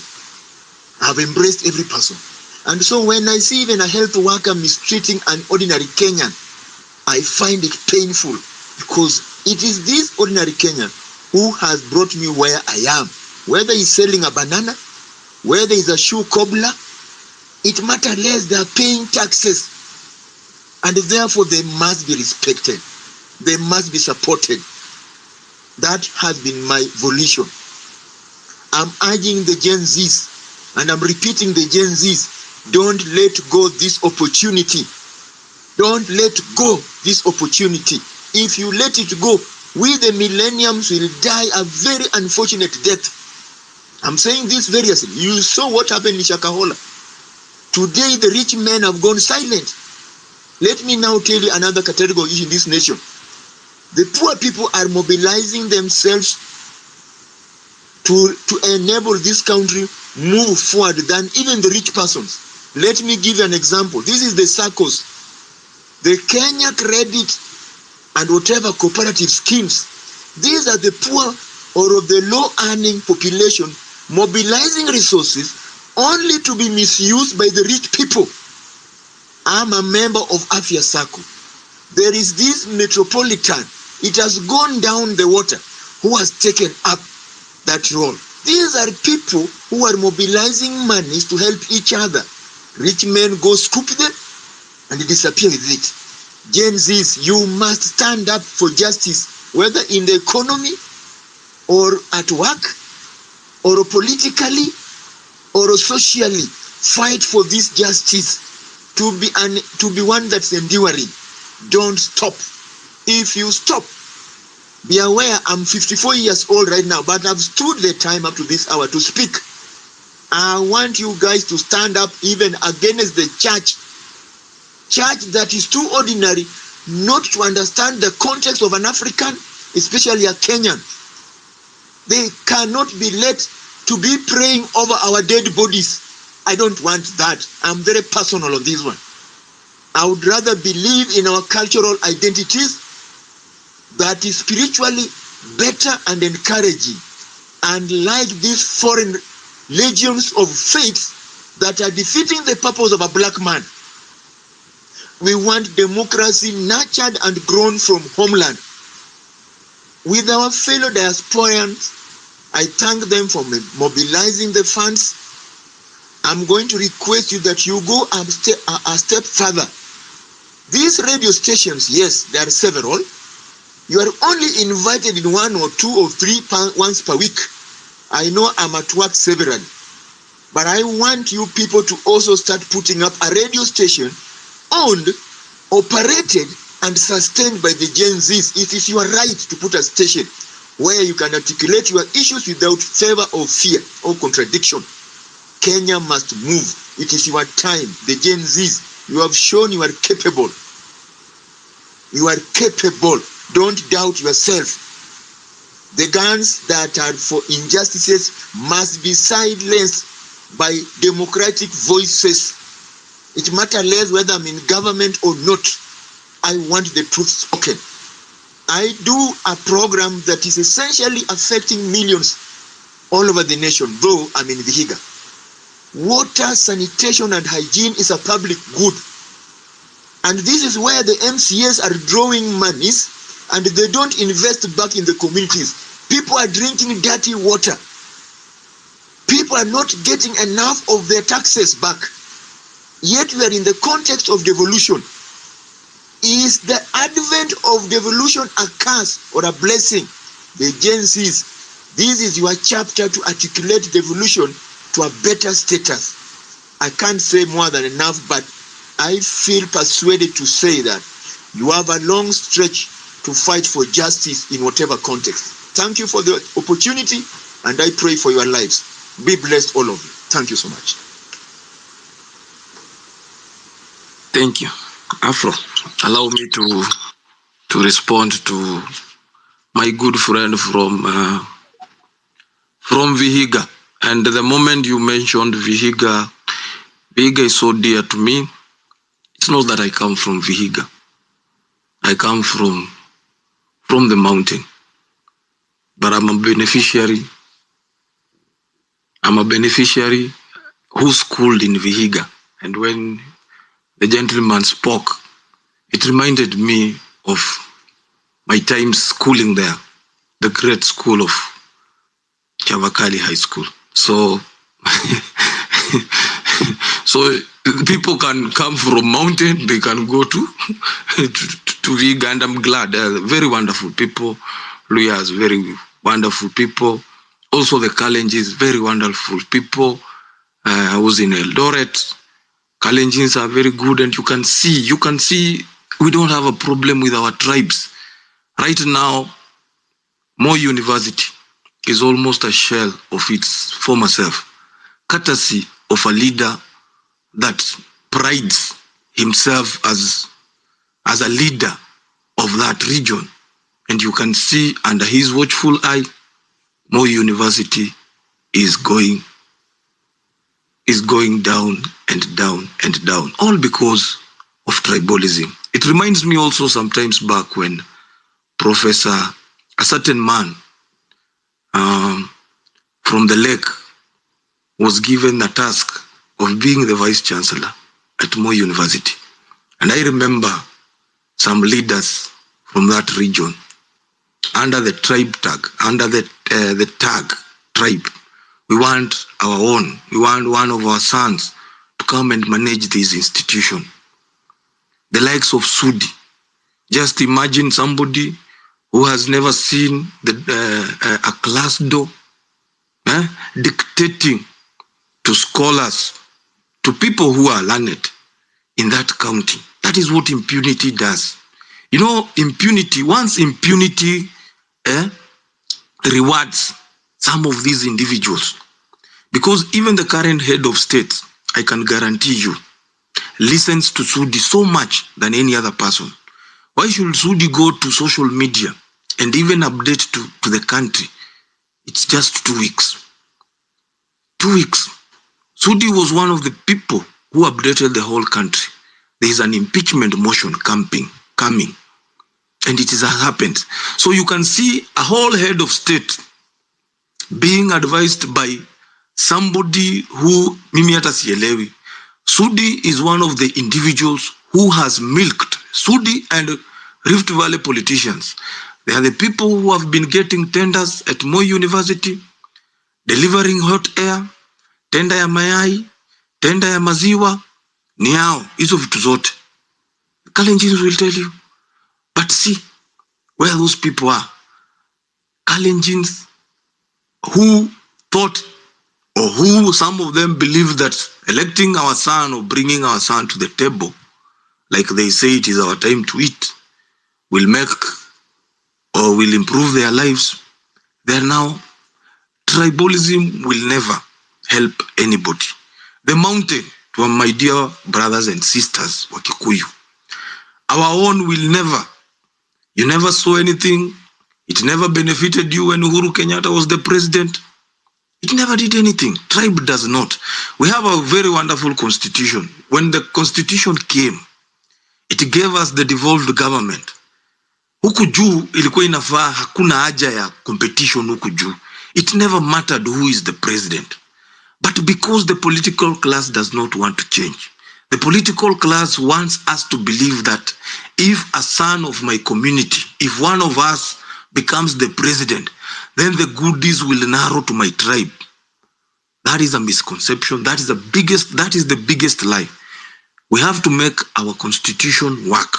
I have embraced every person. And so when I see even a health worker mistreating an ordinary Kenyan, I find it painful because it is this ordinary Kenyan who has brought me where I am. Whether he's selling a banana, whether he's a shoe cobbler, it matters less. They are paying taxes. And therefore they must be respected. They must be supported. That has been my volition. I'm urging the Gen Zs, and I'm repeating the Gen Zs, don't let go this opportunity. Don't let go this opportunity. If you let it go, we the millenniums will die a very unfortunate death. I'm saying this very seriously. You saw what happened in Shakahola. Today the rich men have gone silent. Let me now tell you another category in this nation. The poor people are mobilizing themselves to enable this country move forward than even the rich persons. Let me give you an example. This is the SACCOs, the Kenya Credit and whatever cooperative schemes. These are the poor or of the low-earning population mobilizing resources only to be misused by the rich people. I'm a member of Afia SACCO. There is this metropolitan. It has gone down the water who has taken up that role. These are people who are mobilizing monies to help each other. Rich men go scoop them and disappear with it. Gen Zs, you must stand up for justice, whether in the economy or at work or politically or socially. Fight for this justice to be one that's enduring. Don't stop. If you stop, be aware I'm 54 years old right now, but I've stood the time up to this hour to speak. I want you guys to stand up even against the church that is too ordinary not to understand the context of an African, especially a Kenyan. They cannot be let to be praying over our dead bodies. I don't want that. I'm very personal on this one. I would rather believe in our cultural identities that is spiritually better and encouraging. And like these foreign legions of faith that are defeating the purpose of a black man, we want democracy nurtured and grown from homeland. With our fellow diasporans, I thank them for mobilizing the funds. I'm going to request you that you go a step further. These radio stations, yes, there are several. You are only invited in 1 or 2 or 3 once per week. I know I'm at work severally, but I want you people to also start putting up a radio station owned, operated, and sustained by the Gen Zs. It is your right to put a station where you can articulate your issues without favor or fear or contradiction. Kenya must move. It is your time. The Gen Zs, you have shown you are capable. You are capable. Don't doubt yourself. The guns that are for injustices must be silenced by democratic voices. It matters less whether I'm in government or not. I want the truth spoken. I do a program that is essentially affecting millions all over the nation, though I'm in Vihiga. Water, sanitation, and hygiene is a public good. And this is where the MCAs are drawing monies and they don't invest back in the communities. People are drinking dirty water. People are not getting enough of their taxes back. Yet we are in the context of devolution. Is the advent of devolution a curse or a blessing? The Gen Zs, this is your chapter to articulate devolution to a better status. I can't say more than enough, but I feel persuaded to say that you have a long stretch to fight for justice in whatever context. Thank you for the opportunity, and I pray for your lives. Be blessed, all of you. Thank you so much. Thank you. Afro, allow me to respond to my good friend from Vihiga. And the moment you mentioned Vihiga, Vihiga is so dear to me. It's not that I come from Vihiga. I come from the mountain. But I'm a beneficiary. I'm a beneficiary who schooled in Vihiga. And when the gentleman spoke, it reminded me of my time schooling there, the great school of Chavakali High School. So, so people can come from mountain, they can go to Vihiga, and I'm glad. They're very wonderful people. Luyas, very wonderful people. Also the Kalenjins, very wonderful people. I was in Eldoret. Kalenjins are very good, and you can see we don't have a problem with our tribes. Right now, Moi University is almost a shell of its former self, courtesy of a leader that prides himself as a leader of that region. And you can see under his watchful eye, Moi University is going down and down and down, all because of tribalism. It reminds me also sometimes back when a certain man from the lake was given the task of being the vice chancellor at Moi University. And I remember some leaders from that region under the tribe tag, under the tag tribe. We want our own. We want one of our sons to come and manage this institution. The likes of Sudi. Just imagine somebody who has never seen a class door dictating to scholars, to people who are learned in that county. That is what impunity does. You know, once impunity rewards some of these individuals, because even the current head of state, I can guarantee you, listens to Sudi so much than any other person. Why should Sudi go to social media and even update to the country It's just 2 weeks. 2 weeks. Sudi was one of the people who updated the whole country. There is an impeachment motion coming, and it has happened. So you can see a whole head of state being advised by somebody who mimi hata sielewi. Sudi is one of the individuals who has milked Sudi and Rift Valley politicians. They are the people who have been getting tenders at Moi University, delivering hot air, tenda ya mayai, tenda ya maziwa, ni hao, hizo vitu zote. Kalenjins will tell you. But see where those people are. Kalenjins who thought, or who some of them believe that electing our son or bringing our son to the table, like they say it is our time to eat, will make or will improve their lives. They are now, tribalism will never help anybody. The mountain, to my dear brothers and sisters, Wakikuyu, our own will never. You never saw anything. It never benefited you when Uhuru Kenyatta was the president. It never did anything. Tribe does not. We have a very wonderful constitution. When the constitution came, it gave us the devolved government. Huku juu ilikuwa inafaa hakuna haja ya competition huku juu. It never mattered who is the president. But because the political class does not want to change, the political class wants us to believe that if a son of my community, if one of us becomes the president, then the goodies will narrow to my tribe. That is a misconception. That is the biggest lie. We have to make our constitution work.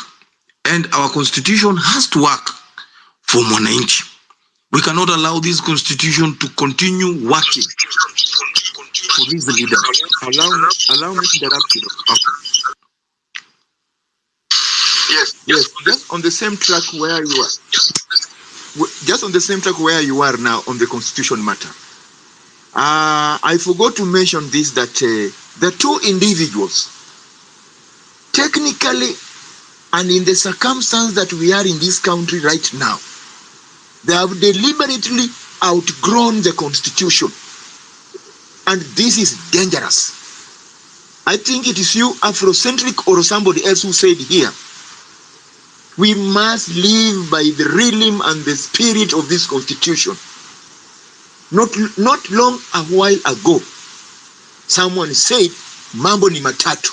And our constitution has to work for Mwananchi. We cannot allow this constitution to continue working for these leaders. Allow me to interrupt you. Yes, just on the same track where you are. Just on the same track where you are now on the constitution matter. I forgot to mention this, that the two individuals, technically, and in the circumstance that we are in this country right now, they have deliberately outgrown the constitution. And this is dangerous. I think it is you, Afrocentric, or somebody else who said here, we must live by the rhythm and the spirit of this constitution. Not long a while ago, someone said, mambo ni matatu.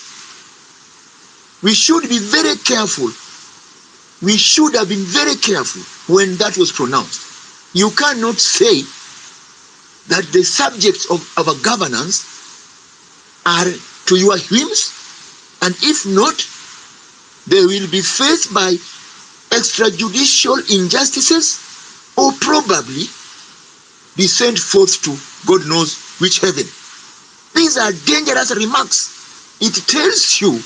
We should be very careful. We should have been very careful when that was pronounced. You cannot say that the subjects of our governance are to your whims, and if not, they will be faced by extrajudicial injustices, or probably be sent forth to God knows which heaven. These are dangerous remarks. It tells you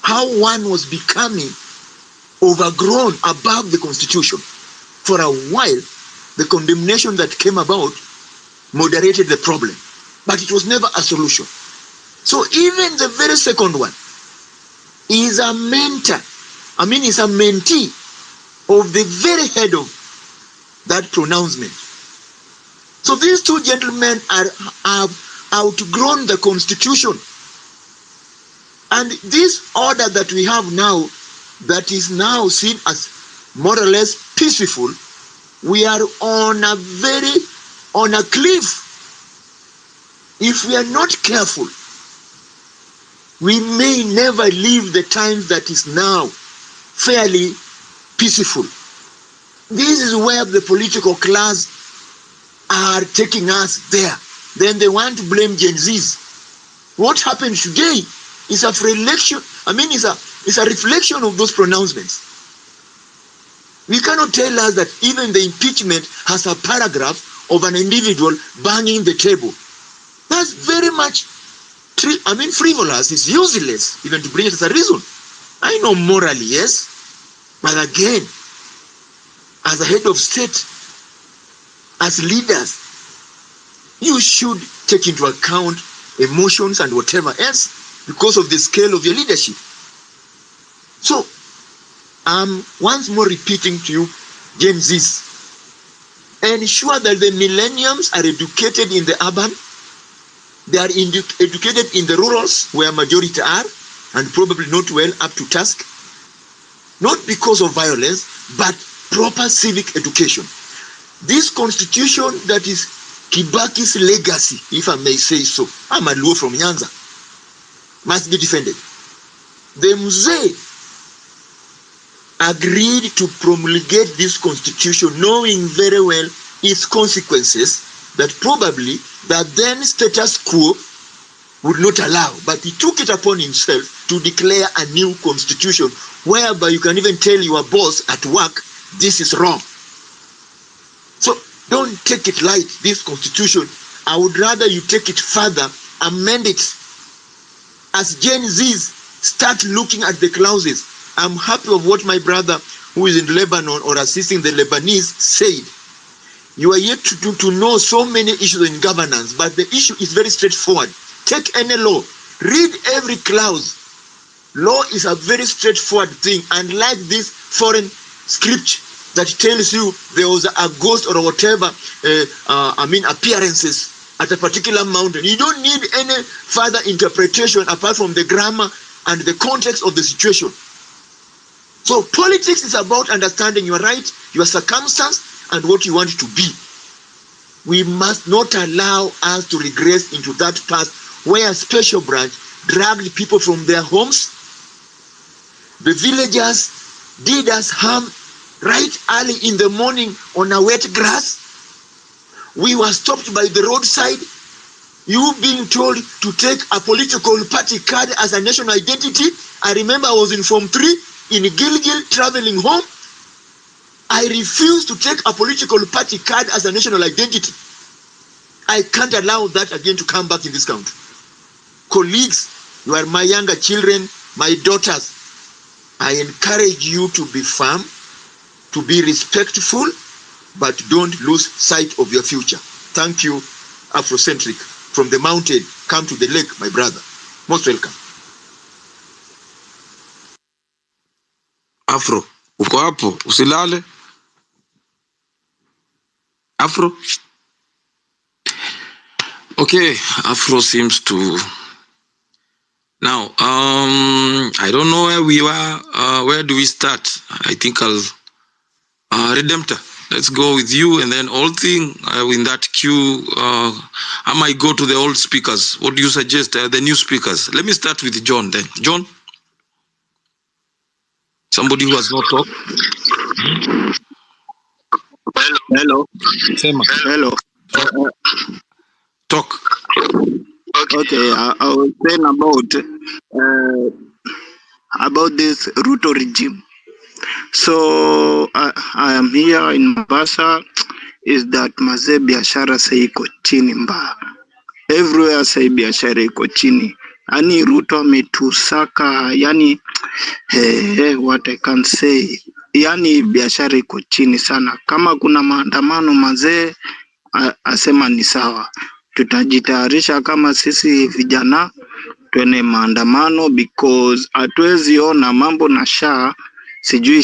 how one was becoming overgrown above the constitution. For a while, the condemnation that came about moderated the problem, but it was never a solution. So even the very second one is a mentor, is a mentee of the very head of that pronouncement. So these two gentlemen have outgrown the constitution. And this order that we have now, that is now seen as more or less peaceful, we are on a cliff. If we are not careful, we may never leave the times that is now fairly peaceful. This is where the political class are taking us there. Then they want to blame Gen Zs. What happened today is a reflection. It's a reflection of those pronouncements. We cannot tell us that even the impeachment has a paragraph of an individual banging the table. That's very much, frivolous. It's useless even to bring it as a reason. I know morally, yes, but again, as a head of state, as leaders, you should take into account emotions and whatever else because of the scale of your leadership. So, I'm once more repeating to you, Gen Zs, ensure that the millenniums are educated in the urban, they are educated in the rurals where majority are, and probably not well up to task, not because of violence, but proper civic education. This constitution that is Kibaki's legacy, if I may say so, I'm a Luo from Nyanza, must be defended. The Mzee agreed to promulgate this constitution knowing very well its consequences, that probably the then status quo would not allow, but he took it upon himself to declare a new constitution whereby you can even tell your boss at work, this is wrong. So don't take it light, this constitution. I would rather you take it further, amend it. As Gen Zs start looking at the clauses, I'm happy of what my brother who is in Lebanon or assisting the Lebanese said. You are yet to know so many issues in governance, but the issue is very straightforward. Take any law, read every clause. Law is a very straightforward thing, unlike this foreign script that tells you there was a ghost or whatever, appearances at a particular mountain. You don't need any further interpretation apart from the grammar and the context of the situation. So politics is about understanding your right, your circumstance, and what you want to be. We must not allow us to regress into that path where a special branch dragged people from their homes. The villagers did us harm right early in the morning on a wet grass. We were stopped by the roadside. You being told to take a political party card as a national identity. I remember I was in Form 3 in Gilgil traveling home. I refused to take a political party card as a national identity. I can't allow that again to come back in this country. Colleagues, you are my younger children, my daughters. I encourage you to be firm, to be respectful, but don't lose sight of your future. Thank you, Afrocentric. From the mountain, come to the lake, my brother. Most welcome. Afro, uko hapo, usilale. Afro. Okay, Afro seems to. Now, I don't know where we were. Where do we start? I think I'll. Redemptor, let's go with you, and then all thing in that queue. I might go to the old speakers. What do you suggest? The new speakers. Let me start with John then. John, somebody who has not talked. Hello. Hello. Talk. Okay, I was saying about this Ruto regime. So I am here in Mombasa. Is that mazee biashara sasa iko chini mbaya. Everywhere sasa biashara iko chini. Ani Ruto ametusaka, yani what I can say. Yani biashara iko chini sana. Kama kuna maandamano mazee, asema ni sawa. Tutajitayarisha kama sisi vijana tuene maandamano, because hatuwezi ona mambo na sijui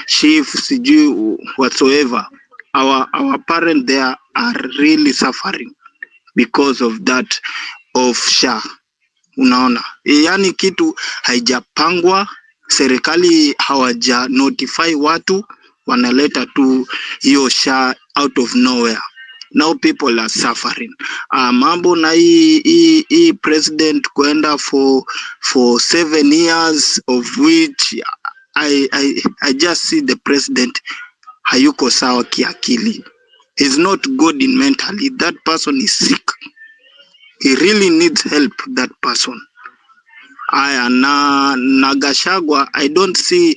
chief, sijui whatsoever. Our parents there are really suffering because of that of Unaona, yani kitu haijapangwa, serikali hawaja notify watu, wanaleta tu hiyo out of nowhere. Now people are suffering. Mambo na hii president kwenda for 7 years, of which I just see the president hayuko sawa kiakili. He's not good in mentally. That person is sick. He really needs help, that person. Na Gachagua, I don't see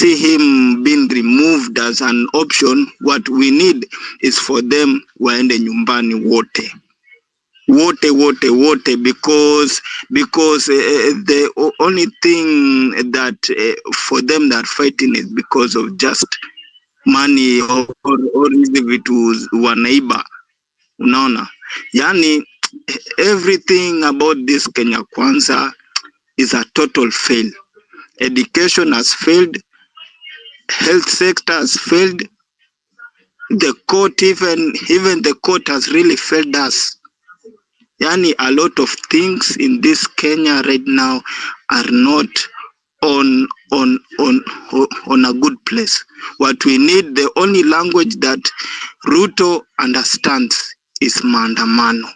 him being removed as an option. What we need is for them waende nyumbani wote, because the only thing that for them that fighting is because of just money or hizi vitu wanaiba. Unaona, yani everything about this Kenya Kwanza is a total fail. Education has failed, health sector has failed, the court, even the court has really failed us. Yani, a lot of things in this Kenya right now are not on a good place. What we need, the only language that Ruto understands is maandamano.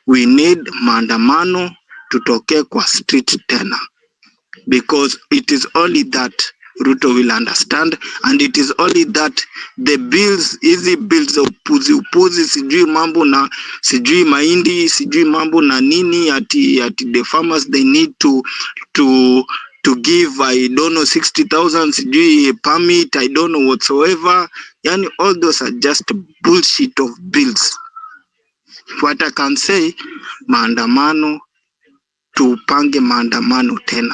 We need maandamano tutoke kwa street tena, because it is only that Ruto will understand, and it is only that the bills, easy bills of upuzi, sijui mambo na sijui mahindi, sijui mambo na nini, ati the farmers, they need to give, I don't know, 60,000 sijui permit, I don't know whatsoever. Yani, all those are just bullshit of bills. What I can say, maandamano, tupange maandamano tena.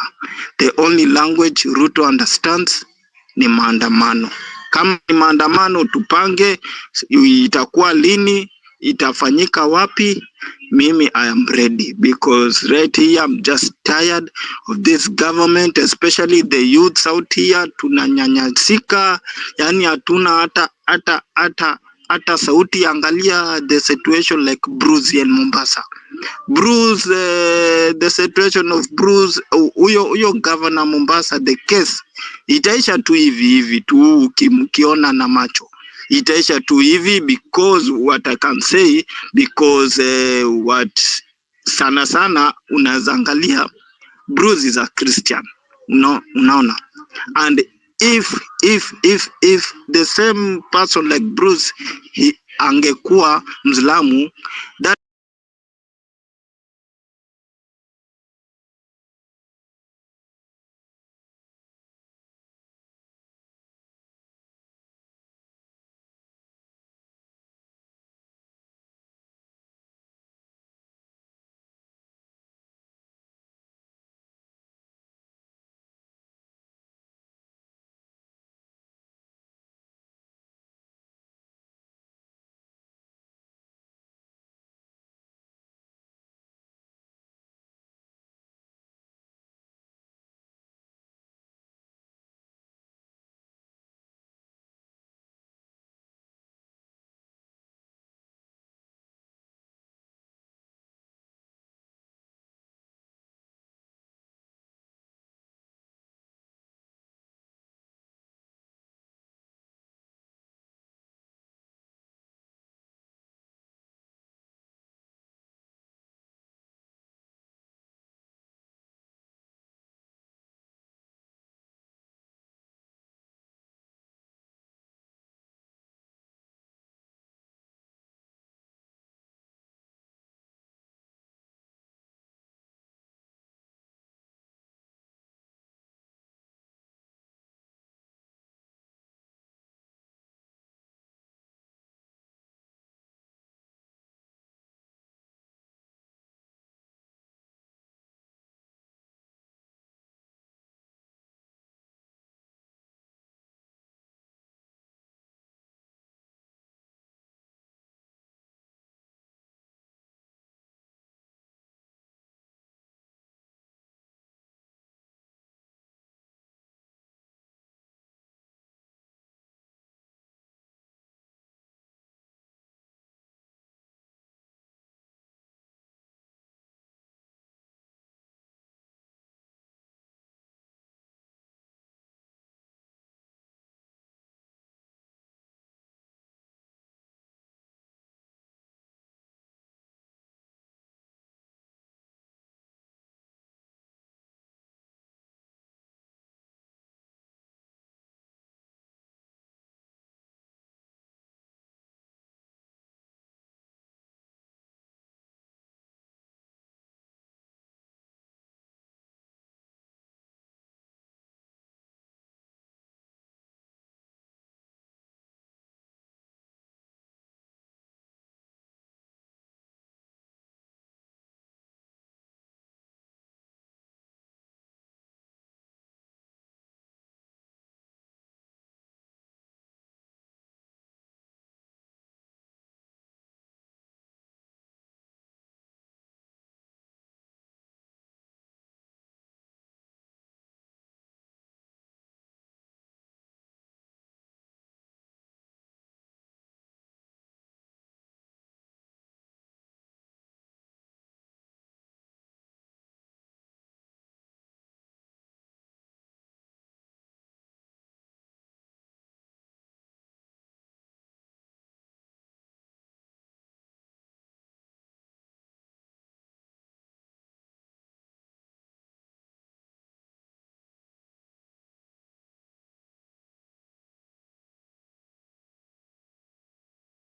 The only language Ruto understands ni maandamano. Kama ni maandamano tupange, itakuwa lini, itafanyika wapi? Mimi, I am ready, because right here I'm just tired of this government, especially the youths out here. Tunanyanyasika, yani hatuna hata sauti. Angalia the situation like Bruce in Mombasa. Bruce, the situation of Bruce, huyo governor Mombasa, the case itaisha tu hivi tu, mkiona na macho itaisha tu hivi, because what I can say, because what sana unazangalia, Bruce is a Christian, unaona, and if the same person like Bruce, he angekuwa Mwislamu, that